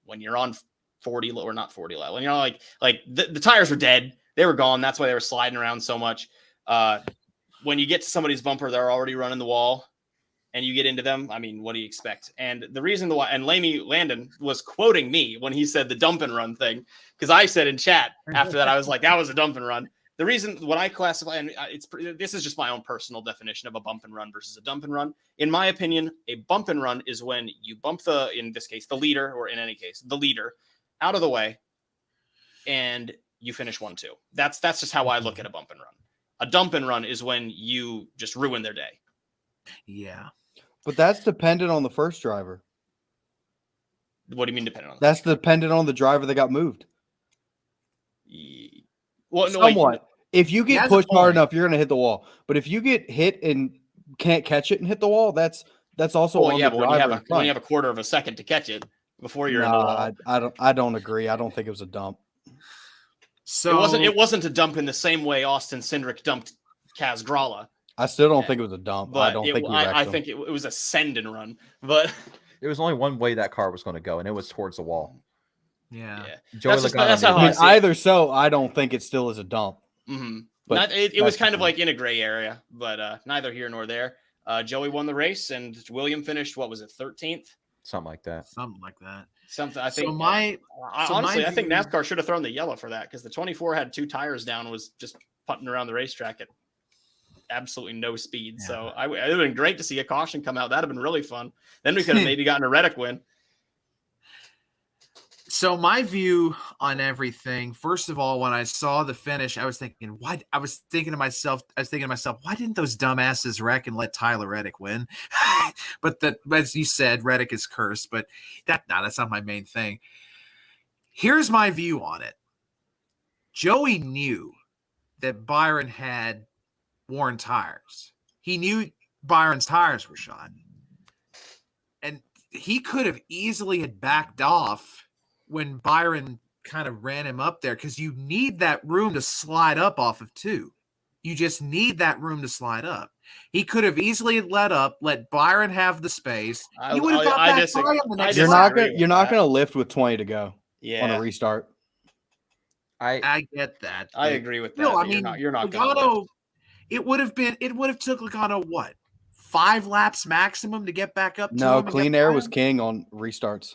When you're on 40 or not 40 lap, when you're like the tires were dead, they were gone. That's why they were sliding around so much. When you get to somebody's bumper, they're already running the wall, and you get into them. I mean, what do you expect? And the reason why, and Landon was quoting me when he said the dump and run thing, because I said in chat after that, I was like, that was a dump and run. The reason what I classify, and this is just my own personal definition of a bump and run versus a dump and run. In my opinion, a bump and run is when you bump in this case, the leader, or in any case, the leader out of the way, and you finish 1-2. That's just how I look at a bump and run. A dump and run is when you just ruin their day. Yeah. But that's dependent on the first driver. What do you mean dependent on? That's dependent on the driver that got moved. Well, no, somewhat. If you get pushed hard enough, you're going to hit the wall. But if you get hit and can't catch it and hit the wall, that's also on the driver. When you have a quarter of a second to catch it before you're in the wall. I don't agree. I don't think it was a dump. So it wasn't a dump in the same way Austin Cindric dumped Kaz Gralla. I still don't think it was a dump. But I think it was a send and run. But there was only one way that car was going to go, and it was towards the wall. Yeah. That's how I see either so, I don't think it still is a dump. Mm-hmm. But it was kind of like in a gray area, but neither here nor there. Joey won the race, and William finished, what was it, 13th? Something like that. I think. I think NASCAR should have thrown the yellow for that because the 24 had 2 tires down and was just putting around the racetrack at absolutely no speed. Yeah. So it would have been great to see a caution come out. That'd have been really fun. Then we could have maybe gotten a Reddick win. So my view on everything, first of all, when I saw the finish, I was thinking, why didn't those dumbasses wreck and let Tyler Reddick win? But as you said, Reddick is cursed, but that's not my main thing. Here's my view on it. Joey knew that Byron had worn tires. He knew Byron's tires were shot. And he could have easily had backed off when Byron kind of ran him up there, because you need that room to slide up off of 2. You just need that room to slide up. He could have easily let Byron have the space. He would have got back by him the next lap. You're not going to lift with 20 to go on a restart. I get that. I agree with that. No, I mean, you're not Logano, it would have took Logano what? 5 laps maximum to get back up to him? No, clean air was king on restarts.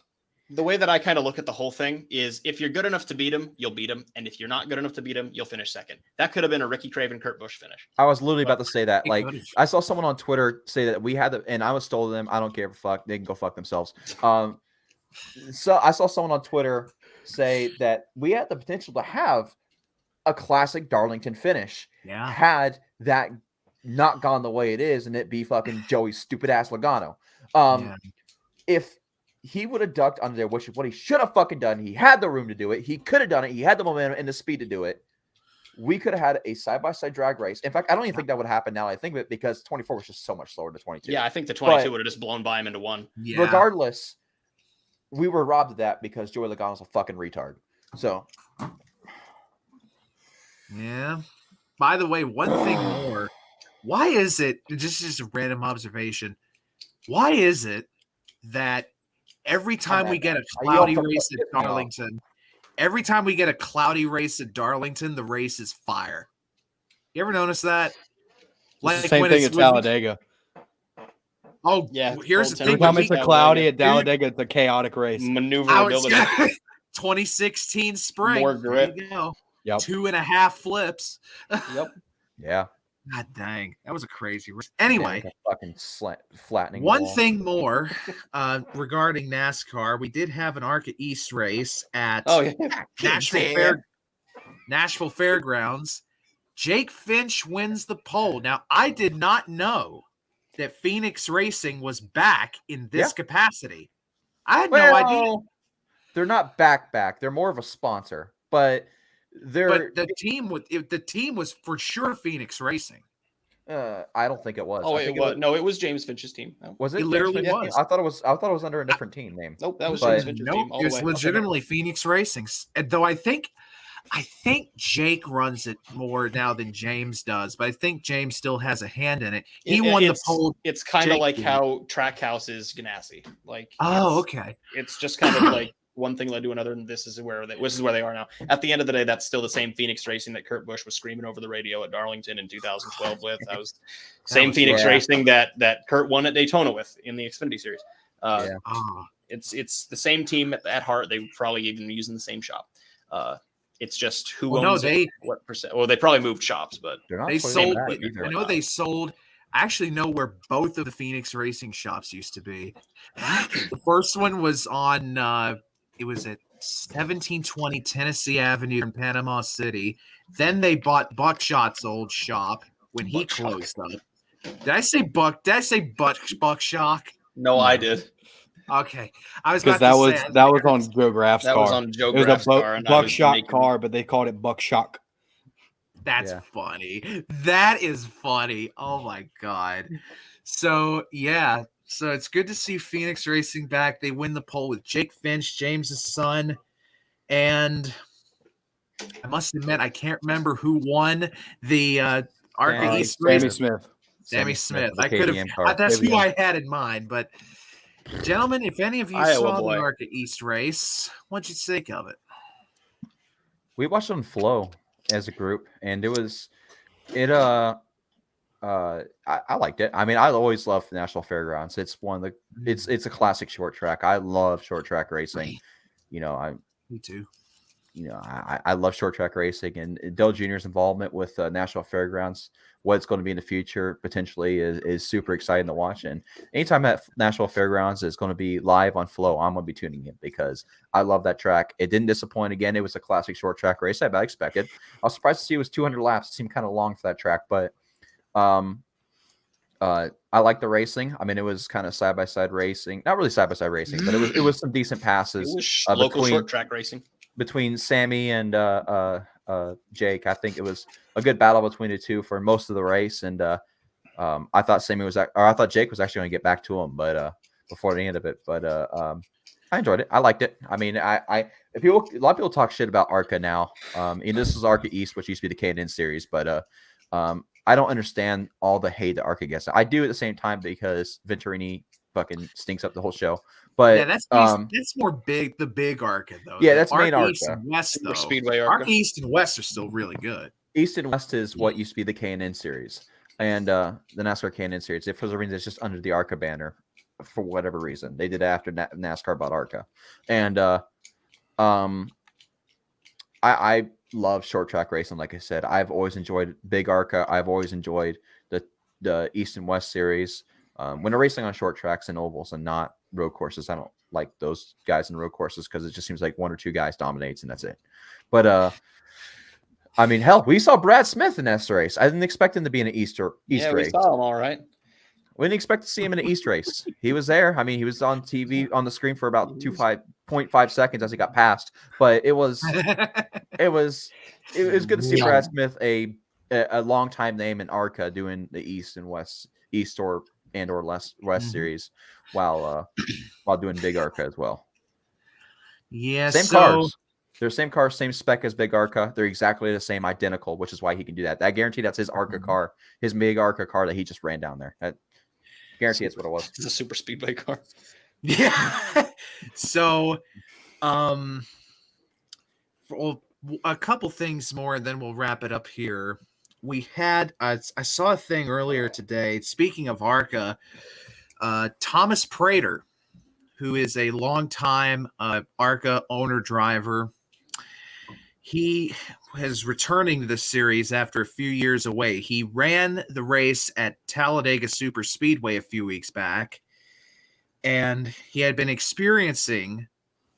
The way that I kind of look at the whole thing is if you're good enough to beat him, you'll beat him. And if you're not good enough to beat him, you'll finish second. That could have been a Ricky Craven, Kurt Busch finish. I was literally about to say that. Like, I saw someone on Twitter say that we had and I was told them, I don't care for fuck. They can go fuck themselves. So I saw someone on Twitter say that we had the potential to have a classic Darlington finish. Yeah. Had that not gone the way it is and it be fucking Joey's stupid ass Logano. If he would have ducked under there, which is what he should have fucking done. He had the room to do it. He could have done it. He had the momentum and the speed to do it. We could have had a side-by-side drag race. In fact, I don't even think that would happen now. I think of it because 24 was just so much slower than 22. Yeah, I think the 22 would have just blown by him into 1. Yeah. Regardless, we were robbed of that because Joey Logano's a fucking retard. So, yeah. By the way, one thing more. Why is it, just a random observation, why is it that every time we get a cloudy race at Darlington, the race is fire? You ever notice that? Like the same thing at Talladega. Oh, yeah. Here's the thing. Every time it's a cloudy at Talladega, it's a chaotic race. Maneuverability. 2016 spring. More grip. There you go. Yep. 2.5 flips. Yep. Yeah. God dang, that was a crazy race. Anyway, fucking flattening. One thing more regarding NASCAR, we did have an ARCA East race at Nashville Fairgrounds. Jake Finch wins the pole. Now, I did not know that Phoenix Racing was back in this capacity. I had no idea. They're not back. They're more of a sponsor, but. But the team was for sure Phoenix Racing. I don't think it was. Oh, I think it was. No, it was James Finch's team. No. Was it? It literally was. I thought it was under a different team name. Nope, that was But- James Finch's team. Nope, it was legitimately Phoenix Racing. And though I think Jake runs it more now than James does, but I think James still has a hand in it. He won the pole. It's kind of Jake like did. how Trackhouse is Ganassi. Like, Okay. it's just kind of like one thing led to another, and this is where they are now. At the end of the day, that's still the same Phoenix Racing that Kurt Busch was screaming over the radio at Darlington in 2012 with. That was same Phoenix Racing that Kurt won at Daytona with in the Xfinity Series. It's the same team at heart. They probably even using the same shop. It's just who owns it, what percent. Well, they probably moved shops, but they sold. I know they sold. I actually know where both of the Phoenix Racing shops used to be. The first one was on. It was at 1720 Tennessee Avenue in Panama City. Then they bought Buckshot's old shop when he closed up. Did I say Buckshot? No, I did. Okay, I was because that was on Joe Graff's car. That was on Joe Graff's car. Buckshot car, but they called it Buckshot. That's funny. That is funny. Oh my god. So yeah. So it's good to see Phoenix Racing back. They win the pole with Jake Finch, James's son, and I must admit I can't remember who won the ARCA East race. Sammy Smith. I could have. That's who I had in mind. But gentlemen, if any of you saw the ARCA East race, what'd you think of it? We watched on Flow as a group, and I liked it. I mean, I always love National Fairgrounds. It's one of the it's a classic short track. I love short track racing. Me too. I love short track racing, and Dale Jr.'s involvement with National Fairgrounds, what it's going to be in the future potentially is super exciting to watch. And anytime that National Fairgrounds is going to be live on Flow, I'm going to be tuning in because I love that track. It didn't disappoint again. It was a classic short track race. I expected. I was surprised to see it was 200 laps. It seemed kind of long for that track, but I like the racing. I mean, it was kind of side by side racing, not really side by side racing, but it was some decent passes. It was local short track racing between Sammy and Jake. I think it was a good battle between the two for most of the race, and I thought Jake was actually going to get back to him, but before the end of it. But I enjoyed it. I liked it. I mean, a lot of people talk shit about ARCA now. And this is ARCA East, which used to be the K&N series, but I don't understand all the hate that ARCA gets. I do at the same time because Venturini fucking stinks up the whole show. But yeah, that's more the big ARCA though. Yeah, that's main ARCA. East and West though. Speedway ARCA East and West are still really good. East and West is what used to be the K&N series, and the NASCAR K&N series. For some reason, it's just under the ARCA banner for whatever reason. They did it after NASCAR bought ARCA, and I love short track racing. Like I said, I've always enjoyed big ARCA. I've always enjoyed the East and West series. When they're racing on short tracks and ovals and not road courses, I don't like those guys in road courses because it just seems like one or two guys dominates and that's it. But I mean, hell, we saw Brad Smith in this race. I didn't expect him to be in an East race. We saw him all right. We didn't expect to see him in an East race. He was there. I mean, he was on TV on the screen for about 0.5 seconds as he got passed. But it was good to see Brad Smith, a long time name in ARCA, doing the East and West or West series while doing big ARCA as well. Yeah, same cars. They're same cars, same spec as big ARCA. They're exactly the same, identical, which is why he can do that. I guarantee that's his ARCA car, his big ARCA car that he just ran down there. I guarantee that's what it was. It's a super speedway car. Yeah. So, a couple things more, and then we'll wrap it up here. We had I saw a thing earlier today. Speaking of ARCA, Thomas Prater, who is a longtime ARCA owner driver, he is returning to the series after a few years away. He ran the race at Talladega Super Speedway a few weeks back, and he had been experiencing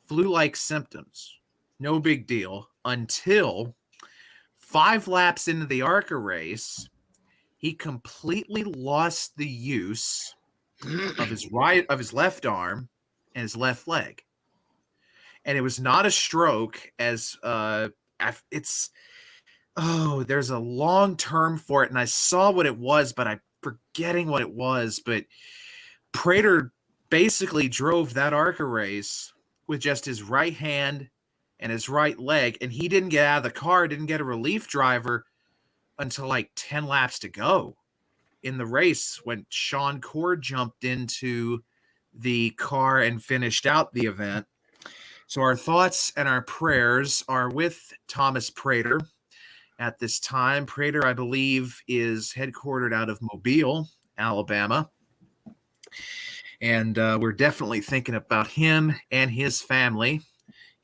flu-like symptoms. No big deal until 5 laps into the ARCA race, he completely lost the use of his left arm and his left leg. And it was not a stroke, as it's there's a long term for it, and I saw what it was, but I'm forgetting what it was. But Prater basically drove that ARCA race with just his right hand and his right leg, and he didn't get out of the car, didn't get a relief driver until like 10 laps to go in the race when Sean Cord jumped into the car and finished out the event. So our thoughts and our prayers are with Thomas Prater at this time. Prater, I believe, is headquartered out of Mobile, Alabama. And we're definitely thinking about him and his family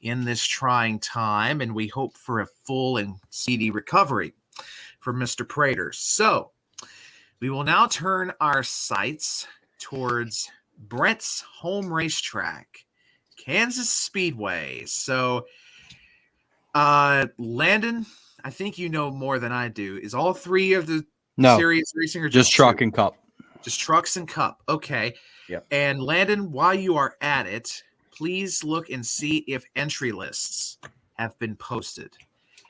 in this trying time, and we hope for a full and speedy recovery for Mr. Prater. So we will now turn our sights towards Brent's home racetrack, Kansas Speedway. So, Landon, I think you know more than I do. Is all three of the series racing or just truck and cup? Just trucks and cup. Okay. Yep. And Landon, while you are at it, please look and see if entry lists have been posted.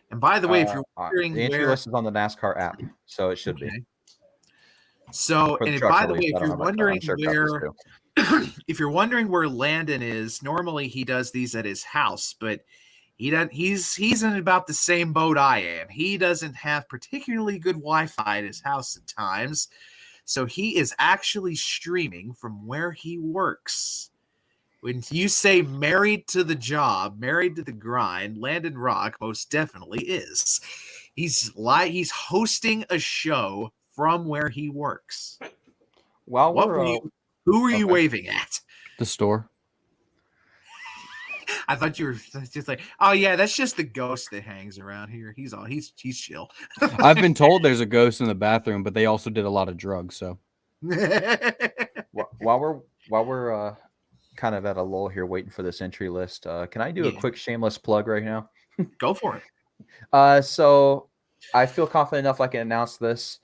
And by the way, if you're wondering, the entry list is on the NASCAR app, so it should be. So, and by the way, if you're wondering where, if you're wondering where Landon is, normally he does these at his house, but he doesn't. He's in about the same boat I am. He doesn't have particularly good Wi-Fi at his house at times, so he is actually streaming from where he works. When you say married to the job, married to the grind, Landon Rock most definitely is. He's hosting a show from where he works. While who are you waving at? The store. I thought you were just like, oh yeah, that's just the ghost that hangs around here. He's chill. I've been told there's a ghost in the bathroom, but they also did a lot of drugs. So while we're kind of at a lull here waiting for this entry list, can I do a quick shameless plug right now? Go for it. So I feel confident enough I can announce this.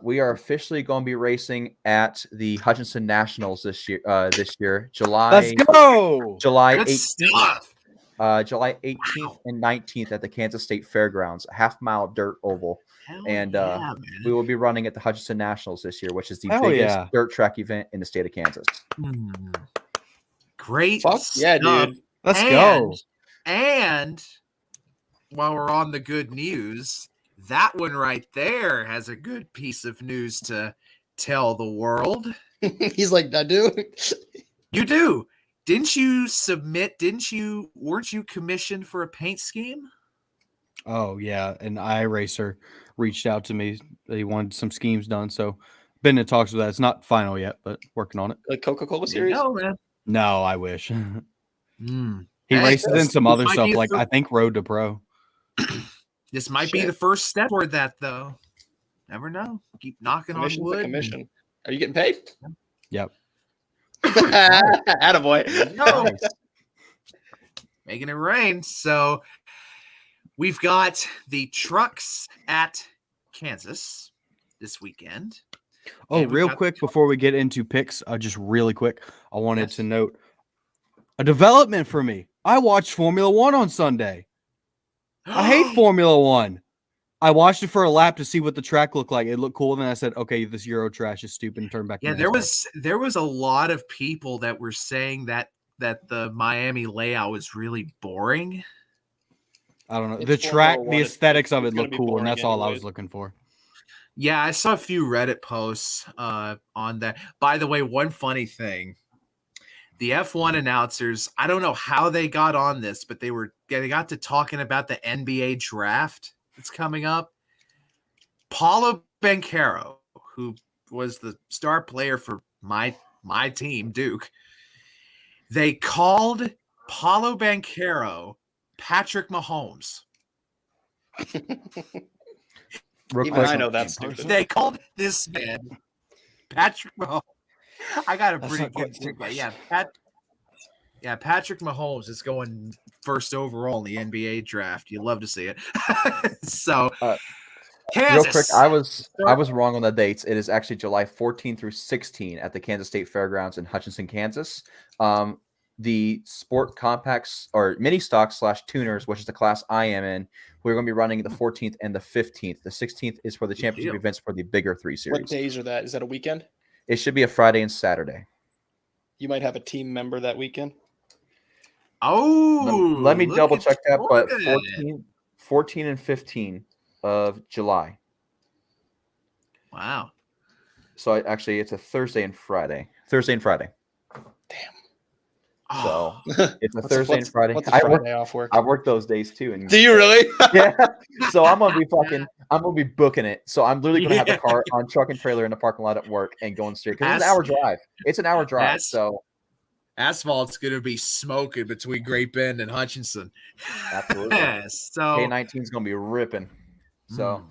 We are officially going to be racing at the Hutchinson Nationals this year, July. Let's go. July Good 18th. Stuff. July 18th and 19th at the Kansas State Fairgrounds, a half-mile dirt oval. Hell and yeah, we will be running at the Hutchinson Nationals this year, which is the biggest dirt track event in the state of Kansas. Great. Yeah, dude. Let's go. And while we're on the good news, that one right there has a good piece of news to tell the world. He's like, I do. You do. Didn't you submit? Weren't you commissioned for a paint scheme? Oh yeah, an iRacer reached out to me. They wanted some schemes done, so been in talks with that. It's not final yet, but working on it. Like Coca-Cola series? No, man. No, I wish. He races in some other stuff, like I think Road to Pro. This might be the first step toward that, though. Never know. Keep knocking on wood. Commission. Are you getting paid? Yep. Attaboy. No. Making it rain. So we've got the trucks at Kansas this weekend. Oh, real quick before we get into picks, just really quick, I wanted to note a development for me. I watched Formula One on Sunday. I hate Formula One. I watched it for a lap to see what the track looked like. It looked cool. And then I said, okay, this Euro trash is stupid, and turned back. Yeah, there was a lot of people that were saying that the Miami layout was really boring. I don't know. The track, the aesthetics of it looked cool, and that's all I was looking for. Yeah, I saw a few Reddit posts on that. By the way, one funny thing. The F1 announcers, I don't know how they got on this, but they got to talking about the NBA draft that's coming up. Paulo Banchero, who was the star player for my team, Duke, they called Paulo Banchero Patrick Mahomes. I know that's stupid. They called this man Patrick Mahomes. I got a pretty good thing, but Patrick Mahomes is going first overall in the NBA draft. You love to see it. So, Kansas. Real quick, I was wrong on the dates. It is actually July 14 through 16 at the Kansas State Fairgrounds in Hutchinson, Kansas. The Sport Compacts or Mini Stocks / Tuners, which is the class I am in, We're going to be running the 14th and the 15th. The 16th is for the championship events for the bigger 3 series. What days are that? Is that a weekend? It should be a Friday and Saturday. You might have a team member that weekend. Oh, let me double check that. But 14 and 15 of July. Wow. So actually, it's a Thursday and Friday. Damn. So it's a Thursday and Friday. What's a Friday off work? I work those days too. And do you really? Yeah. So I'm gonna be booking it. So I'm literally gonna have the car on truck and trailer in the parking lot at work and going straight because it's an hour drive. It's an hour drive. So asphalt's gonna be smoking between Great Bend and Hutchinson. Absolutely. So K19 is gonna be ripping. So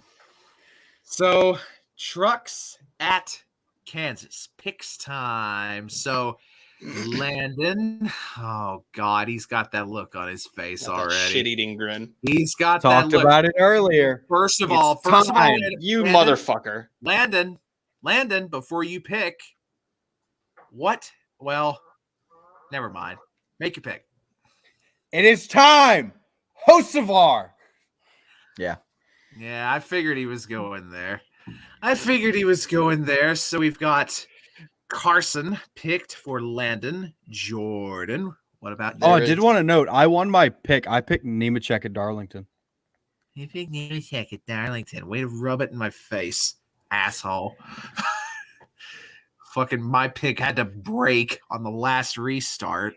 trucks at Kansas picks time. So Landon, oh God, he's got that look on his face already. Shit-eating grin. He's got Talked that look. about it earlier. First of all, you motherfucker, Landon, before you pick, what? Well, never mind. Make your pick. It is time. Hocevar. Yeah, I figured he was going there. So we've got Carson picked for Landon. Jordan, what about you? Oh, I did want to note, I won my pick. I picked Nemechek at Darlington. You picked Nemechek at Darlington. Way to rub it in my face, asshole. Fucking my pick had to break on the last restart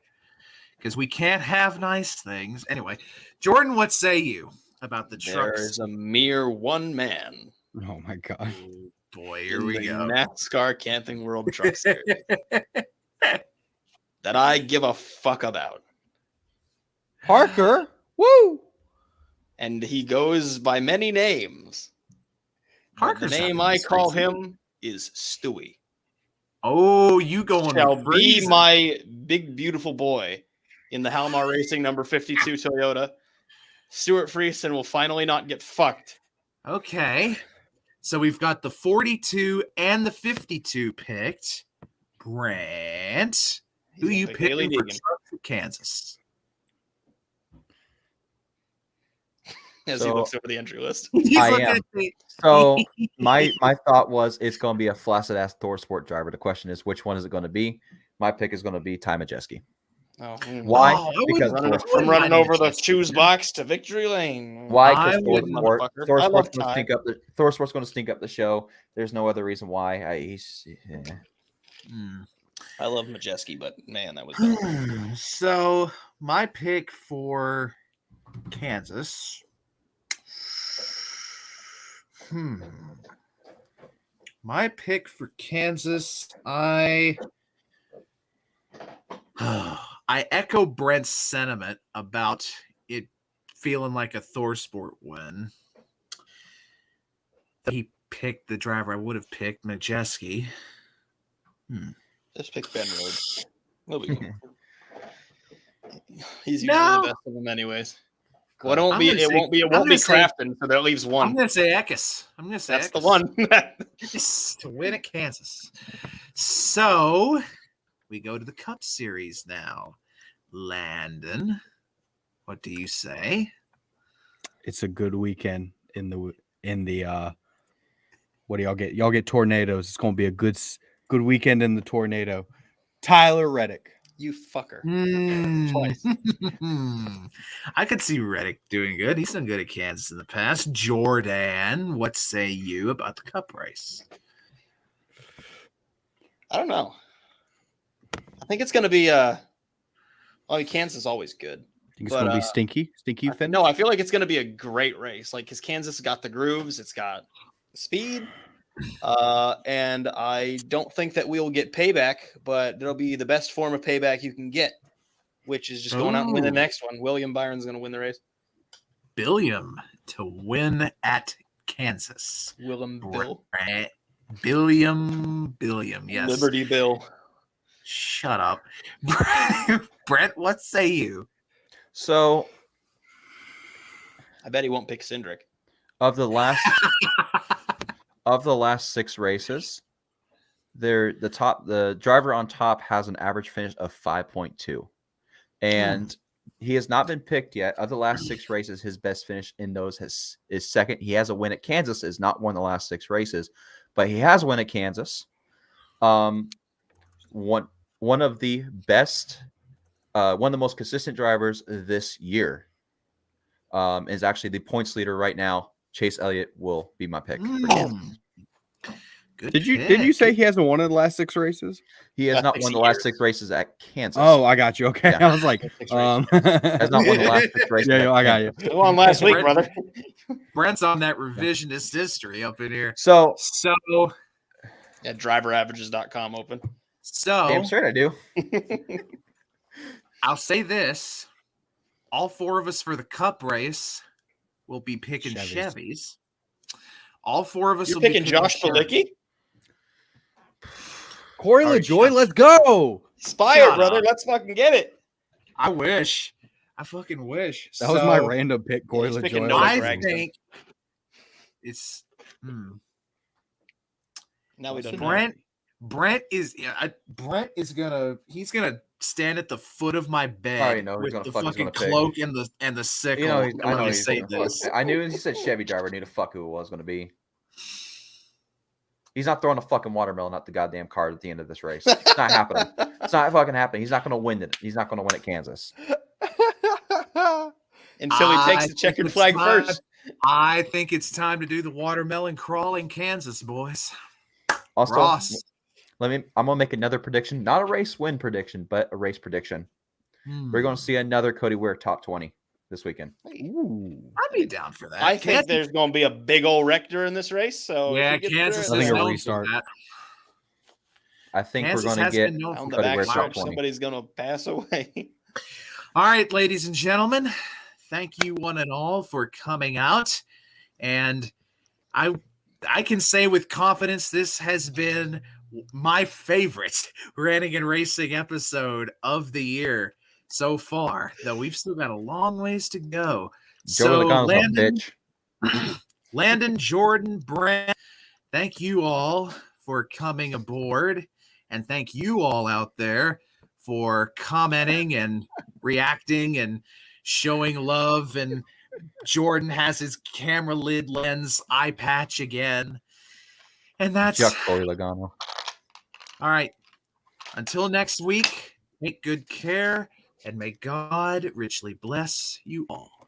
because we can't have nice things. Anyway, Jordan, what say you about the trucks? There's a mere one man. Oh, my God. Oh, boy, here we go. NASCAR Camping World Truck Series that I give a fuck about. Parker. Woo! And he goes by many names. Parker's the name I call him is Stewie. Oh, you going shall be my big beautiful boy in the Halmar Racing number 52 Toyota. Stuart Friesen will finally not get fucked. Okay. So we've got the 42 and the 52 picked. Brant, who you picking for Kansas? As he looks over the entry list. I am. So my thought was it's going to be a flaccid ass Thor Sport driver. The question is, which one is it going to be? My pick is going to be Ty Majeski. Oh, why? Because I'm running over the choose box to victory lane. Why? Because Thor Sport's going to stink up the show. There's no other reason why. I love Majeski, but man, that was bad. So my pick for Kansas. My pick for Kansas, I echo Brent's sentiment about it feeling like a Thor Sport win. He picked the driver I would have picked, Majeski. Just pick Ben Rhodes. He'll be good. He's usually the best of them anywa's. Well, it won't be Crafton, so that leaves one. I'm gonna say Eckes. That's the one. To win at Kansas. So we go to the Cup Series now. Landon, what do you say? It's a good weekend in the what do y'all get? Y'all get tornadoes. It's gonna be a good weekend in the tornado. Tyler Reddick. You fucker. Twice. I could see Reddick doing good. He's done good at Kansas in the past. Jordan, what say you about the Cup race? I don't know. I think it's going to be Kansas is always good. Think it's going to be stinky finish? No, I feel like it's going to be a great race. Like, because Kansas got the grooves, it's got speed. And I don't think that we'll get payback, but it'll be the best form of payback you can get, which is just going out and win the next one. William Byron's going to win the race. Billiam to win at Kansas. Billiam, yes. Liberty Bill. Shut up. Brent, what say you? So I bet he won't pick Cindric. Of the last 6 races, the driver on top has an average finish of 5.2. And He has not been picked yet. Of the last 6 races, his best finish in those is second. He has a win at Kansas. Is not won the last 6 races, but he has won at Kansas. One of the best, one of the most consistent drivers this year. Is actually the points leader right now. Chase Elliott will be my pick. For Kansas. Did you say he hasn't won in the last 6 races? He has not won the last 6 races at Kansas. Oh, I got you. Okay, Yeah. I was like, has not won the last 6 races. Yeah, I got you. He won last week, brother. Brent's on that revisionist history up in here. So yeah, driveraverages.com open. So damn straight I do. I'll say this: all 4 of us for the Cup race will be picking Chevys. All 4 of us will picking be Josh Palicki? Corey LaJoy, let's go. Spire, brother. Let's fucking get it. I wish. I fucking wish. That was my random pick, Corey LaJoy. I think it's now we don't Brent is gonna stand at the foot of my bed with the fucking cloak and the sickle. You know, I know he's say this. I knew he said Chevy driver. I knew the fuck who it was going to be. He's not throwing a fucking watermelon at the goddamn card at the end of this race. It's not happening. It's not fucking happening. He's not going to win it. He's not going to win at Kansas until he takes the checkered flag first. I think it's time to do the watermelon crawl in Kansas, boys. Also, Ross. I'm gonna make another prediction, not a race win prediction, but a race prediction. We're gonna see another Cody Ware top 20 this weekend. Ooh, I'd be down for that. I think there's gonna be a big old wreck during this race. So yeah, Kansas is known for that. I think Kansas we're gonna get on the back stretch. Somebody's gonna pass away. All right, ladies and gentlemen, thank you one and all for coming out, and I can say with confidence this has been my favorite Ranting and Racing episode of the year so far, though we've still got a long ways to go. So Landon, Jordan, Brent, thank you all for coming aboard, and thank you all out there for commenting and reacting and showing love. And Jordan has his camera lid lens eye patch again. And that's Logano. All right. Until next week, take good care, and may God richly bless you all.